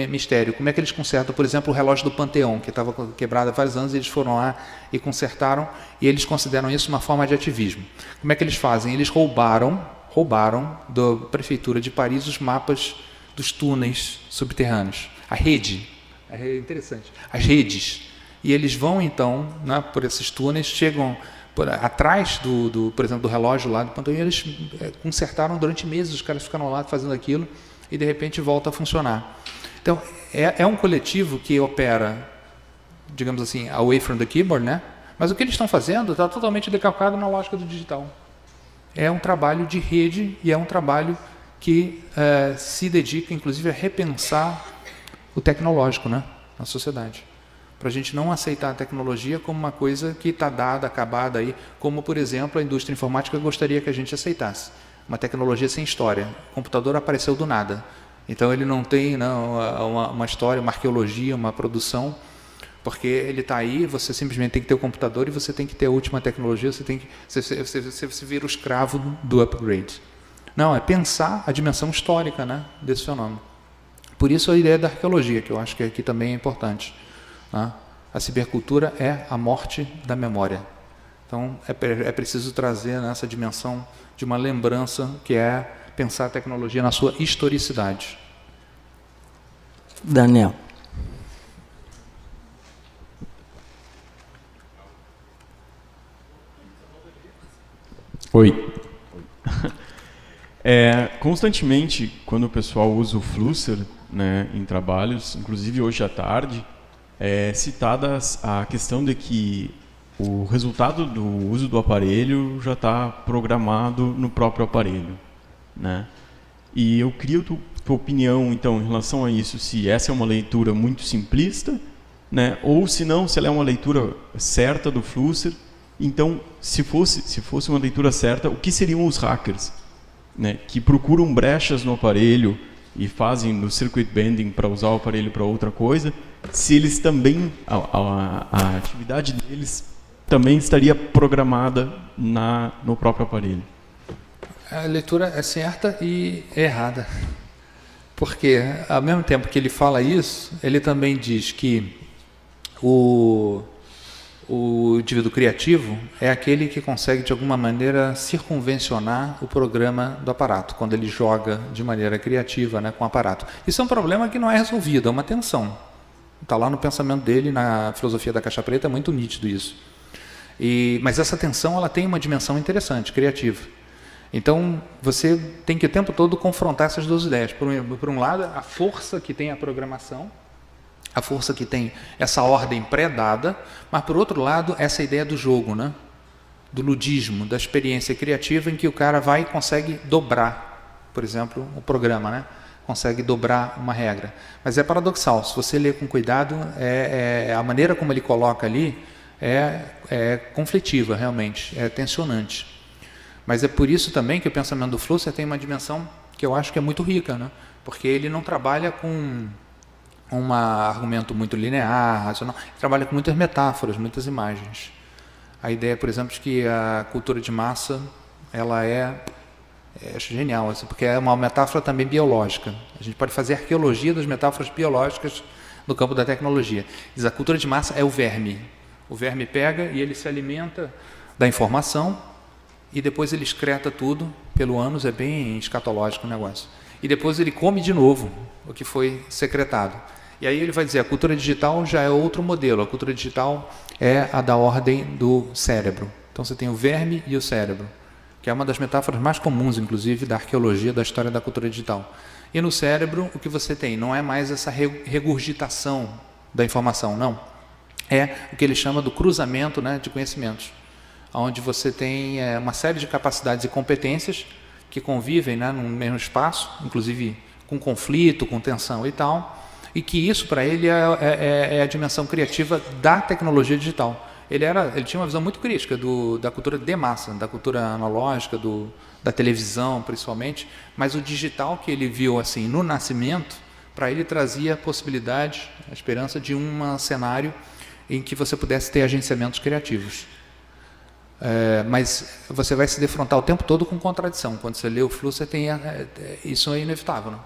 mistério. Como é que eles consertam, por exemplo, o relógio do Panteão, que estava quebrado há vários anos, e eles foram lá e consertaram, e eles consideram isso uma forma de ativismo. Como é que eles fazem? Eles roubaram da Prefeitura de Paris os mapas dos túneis subterrâneos. A rede. É interessante. As redes. E eles vão, então, né, por esses túneis, chegam atrás, por exemplo, do relógio lá do Panteão, e eles consertaram durante meses, os caras ficaram lá fazendo aquilo, e de repente volta a funcionar. Então, é um coletivo que opera, digamos assim, away from the keyboard, né? Mas o que eles estão fazendo está totalmente decalcado na lógica do digital. É um trabalho de rede e é um trabalho que se dedica, inclusive, a repensar o tecnológico, né, na sociedade. Para a gente não aceitar a tecnologia como uma coisa que está dada, acabada aí, como, por exemplo, a indústria informática gostaria que a gente aceitasse. Uma tecnologia sem história. O computador apareceu do nada. Então ele não tem uma história, uma arqueologia, uma produção, porque ele está aí, você simplesmente tem que ter o computador e você tem que ter a última tecnologia, você vira o escravo do upgrade. Não, é pensar a dimensão histórica, né, desse fenômeno. Por isso a ideia da arqueologia, que eu acho que aqui também é importante. Né? A cibercultura é a morte da memória. Então é preciso trazer nessa dimensão de uma lembrança, que é pensar a tecnologia na sua historicidade. Daniel. Oi. Constantemente, quando o pessoal usa o Flusser, né, em trabalhos, inclusive hoje à tarde, é citada a questão de que o resultado do uso do aparelho já está programado no próprio aparelho, né? E eu queria tua opinião, então, em relação a isso, se essa é uma leitura muito simplista, né, ou se não, se ela é uma leitura certa do Flusser. Então, se fosse uma leitura certa, o que seriam os hackers, né, que procuram brechas no aparelho e fazem no circuit bending para usar o aparelho para outra coisa, se eles também, a atividade deles também estaria programada no próprio aparelho? A leitura é certa e é errada. Porque, ao mesmo tempo que ele fala isso, ele também diz que o indivíduo criativo é aquele que consegue, de alguma maneira, circunvencionar o programa do aparato, quando ele joga de maneira criativa, né, com o aparato. Isso é um problema que não é resolvido, é uma tensão. Está lá no pensamento dele, na filosofia da caixa preta, é muito nítido isso. Mas essa tensão ela tem uma dimensão interessante, criativa. Então, você tem que o tempo todo confrontar essas duas ideias. Por um lado, a força que tem a programação, a força que tem essa ordem pré-dada, mas, por outro lado, essa ideia do jogo, né? Do ludismo, da experiência criativa em que o cara vai e consegue dobrar, por exemplo, o programa, né? Consegue dobrar uma regra. Mas é paradoxal, se você ler com cuidado, a maneira como ele coloca ali é conflitiva, realmente, é tensionante. Mas é por isso também que o pensamento do Flusser tem uma dimensão que eu acho que é muito rica, né? Porque ele não trabalha com um argumento muito linear, racional, ele trabalha com muitas metáforas, muitas imagens. A ideia, por exemplo, de que a cultura de massa ela acho genial, assim, porque é uma metáfora também biológica. A gente pode fazer arqueologia das metáforas biológicas no campo da tecnologia. Diz, a cultura de massa é o verme. O verme pega e ele se alimenta da informação e depois ele excreta tudo pelo ânus, é bem escatológico o negócio. E depois ele come de novo o que foi secretado. E aí ele vai dizer, a cultura digital já é outro modelo, a cultura digital é a da ordem do cérebro. Então você tem o verme e o cérebro, que é uma das metáforas mais comuns, inclusive, da arqueologia, da história da cultura digital. E no cérebro, o que você tem não é mais essa regurgitação da informação, não. É o que ele chama do cruzamento, né, de conhecimentos, onde você tem uma série de capacidades e competências que convivem, né, no mesmo espaço, inclusive com conflito, com tensão e tal, e que isso, para ele, é a dimensão criativa da tecnologia digital. Ele tinha uma visão muito crítica da cultura de massa, da cultura analógica, da televisão, principalmente, mas o digital que ele viu assim no nascimento, para ele trazia a possibilidade, a esperança de um cenário em que você pudesse ter agenciamentos criativos. Mas você vai se defrontar o tempo todo com contradição. Quando você lê o Flusser, isso é inevitável, né?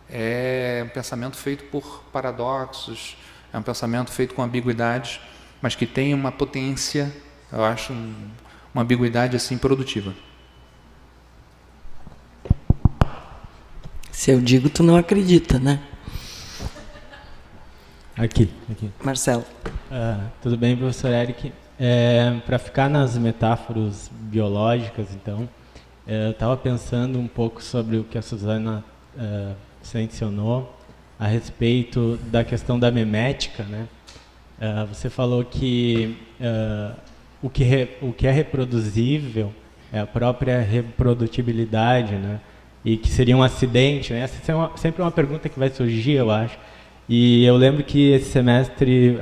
é um pensamento feito por paradoxos, é um pensamento feito com ambiguidades, mas que tem uma potência, eu acho, uma ambiguidade assim produtiva. Se eu digo, tu não acredita, né? Aqui. Marcelo. Tudo bem, professor Eric? Para ficar nas metáforas biológicas, então, eu estava pensando um pouco sobre o que a Suzana mencionou a respeito da questão da memética, né? Você falou que o que é reproduzível é a própria reprodutibilidade, né? E que seria um acidente, né? Essa é sempre uma pergunta que vai surgir, eu acho. E eu lembro que esse semestre,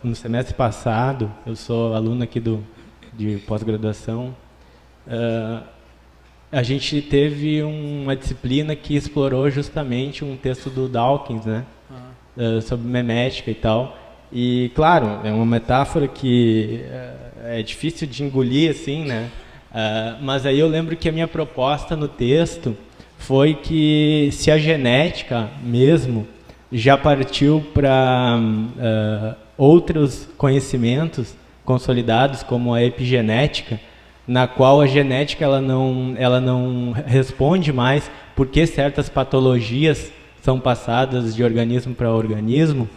no semestre passado, eu sou aluno aqui de pós-graduação, a gente teve uma disciplina que explorou justamente um texto do Dawkins, né? Sobre memética e tal. E, claro, é uma metáfora que é difícil de engolir, assim, né? Mas aí eu lembro que a minha proposta no texto foi que se a genética mesmo já partiu para outros conhecimentos consolidados, como a epigenética, na qual a genética ela não responde mais porque certas patologias são passadas de organismo para organismo,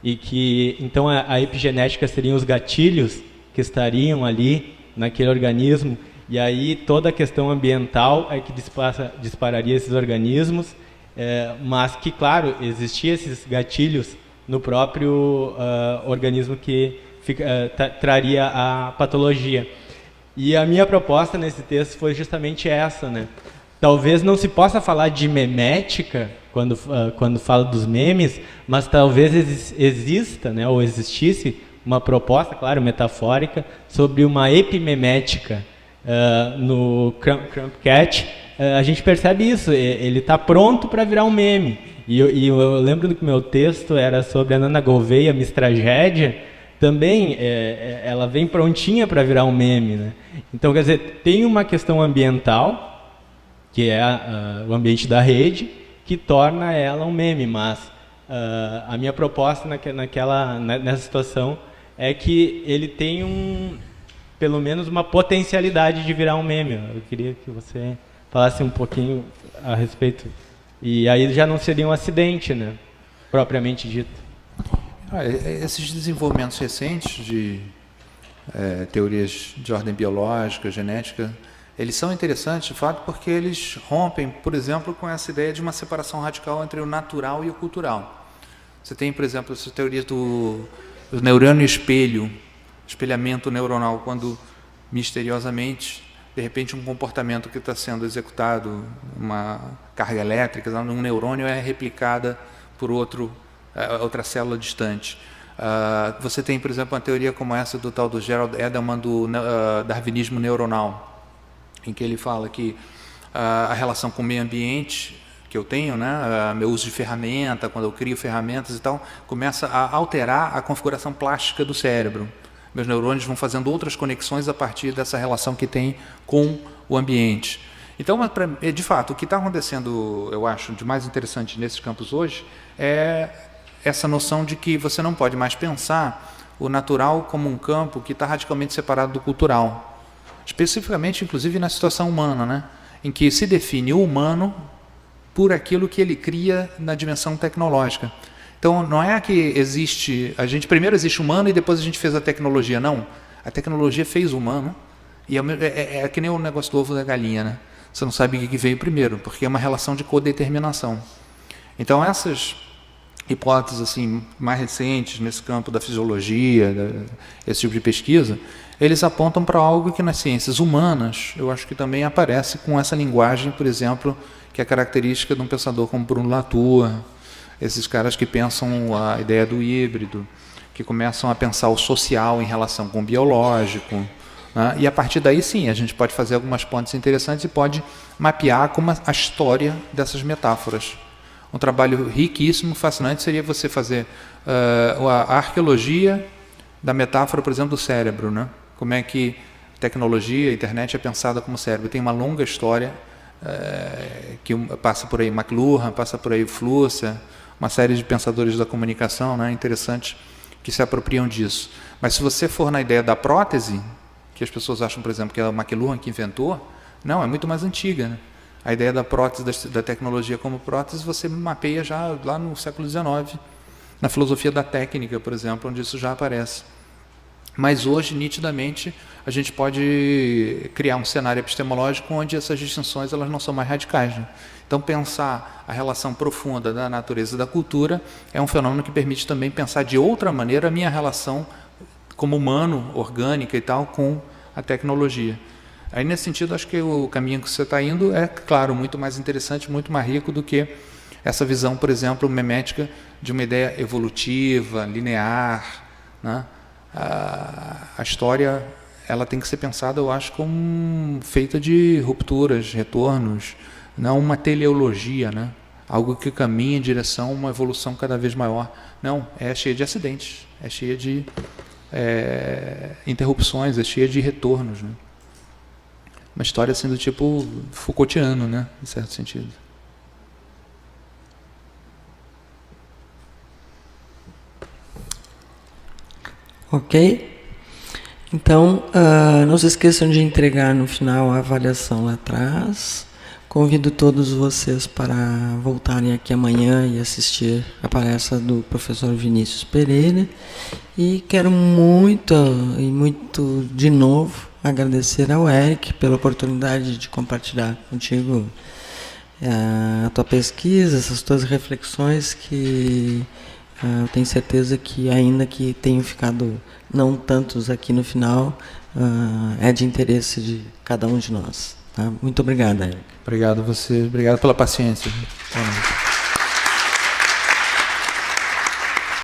e que então a epigenética seriam os gatilhos que estariam ali naquele organismo, e aí toda a questão ambiental é que dispararia esses organismos, mas que, claro, existiam esses gatilhos no próprio organismo que traria a patologia. E a minha proposta nesse texto foi justamente essa, né? Talvez não se possa falar de memética quando fala dos memes, mas talvez exista, né, ou existisse uma proposta, claro, metafórica, sobre uma epimemética. No Crumpcat, a gente percebe isso, ele está pronto para virar um meme. E eu lembro que o meu texto era sobre a Nana Gouveia, Miss Tragédia, também ela vem prontinha para virar um meme, né? Então, quer dizer, tem uma questão ambiental, que é o ambiente da rede, que torna ela um meme, mas a minha proposta nessa situação é que ele tem pelo menos uma potencialidade de virar um meme. Eu queria que você falasse um pouquinho a respeito. E aí já não seria um acidente, né? Propriamente dito. Esses desenvolvimentos recentes de teorias de ordem biológica, genética, eles são interessantes, de fato, porque eles rompem, por exemplo, com essa ideia de uma separação radical entre o natural e o cultural. Você tem, por exemplo, essa teoria do neurônio espelho, espelhamento neuronal, quando misteriosamente, de repente, um comportamento que está sendo executado, uma carga elétrica, num neurônio é replicada por outra célula distante. Você tem, por exemplo, uma teoria como essa do tal do Gerald Edelman do darwinismo neuronal, em que ele fala que a relação com o meio ambiente que eu tenho, né, meu uso de ferramenta, quando eu crio ferramentas e tal, começa a alterar a configuração plástica do cérebro. Meus neurônios vão fazendo outras conexões a partir dessa relação que tem com o ambiente. Então, de fato, o que está acontecendo, eu acho, de mais interessante nesses campos hoje, é essa noção de que você não pode mais pensar o natural como um campo que está radicalmente separado do cultural. Especificamente, inclusive, na situação humana, né? Em que se define o humano por aquilo que ele cria na dimensão tecnológica. Então, não é que primeiro existe o humano e depois a gente fez a tecnologia, não. A tecnologia fez o humano, e é que nem o negócio do ovo e da galinha, né? Você não sabe o que veio primeiro, porque é uma relação de codeterminação. Então, essas hipóteses assim, mais recentes nesse campo da fisiologia, esse tipo de pesquisa, eles apontam para algo que nas ciências humanas, eu acho que também aparece com essa linguagem, por exemplo, que é característica de um pensador como Bruno Latour, esses caras que pensam a ideia do híbrido, que começam a pensar o social em relação com o biológico, né? E a partir daí, sim, a gente pode fazer algumas pontes interessantes e pode mapear como a história dessas metáforas. Um trabalho riquíssimo, fascinante, seria você fazer a arqueologia da metáfora, por exemplo, do cérebro, né? Como é que a tecnologia, a internet é pensada como cérebro. Tem uma longa história que passa por aí McLuhan, passa por aí o Flusser, uma série de pensadores da comunicação, né, interessantes, que se apropriam disso. Mas se você for na ideia da prótese, que as pessoas acham, por exemplo, que é o McLuhan que inventou, não, é muito mais antiga, né? A ideia da prótese, da tecnologia como prótese, você mapeia já lá no século XIX, na filosofia da técnica, por exemplo, onde isso já aparece. Mas hoje, nitidamente, a gente pode criar um cenário epistemológico onde essas distinções elas não são mais radicais, né? Então, pensar a relação profunda da natureza e da cultura é um fenômeno que permite também pensar de outra maneira a minha relação como humano, orgânica e tal, com a tecnologia. Aí, nesse sentido, acho que o caminho que você está indo é, claro, muito mais interessante, muito mais rico do que essa visão, por exemplo, memética de uma ideia evolutiva, linear, né? A história ela tem que ser pensada, eu acho, como feita de rupturas, retornos, não uma teleologia, né? Algo que caminha em direção a uma evolução cada vez maior. Não, é cheia de acidentes, é cheia de interrupções, é cheia de retornos, né? Uma história assim do tipo Foucaultiano, né? Em certo sentido. Ok? Então, não se esqueçam de entregar no final a avaliação lá atrás. Convido todos vocês para voltarem aqui amanhã e assistir a palestra do professor Vinícius Pereira. E quero muito de novo agradecer ao Eric pela oportunidade de compartilhar contigo a tua pesquisa, essas tuas reflexões que eu tenho certeza que, ainda que tenham ficado não tantos aqui no final, é de interesse de cada um de nós. Tá? Muito obrigado, Eric. Obrigado a você, obrigado pela paciência.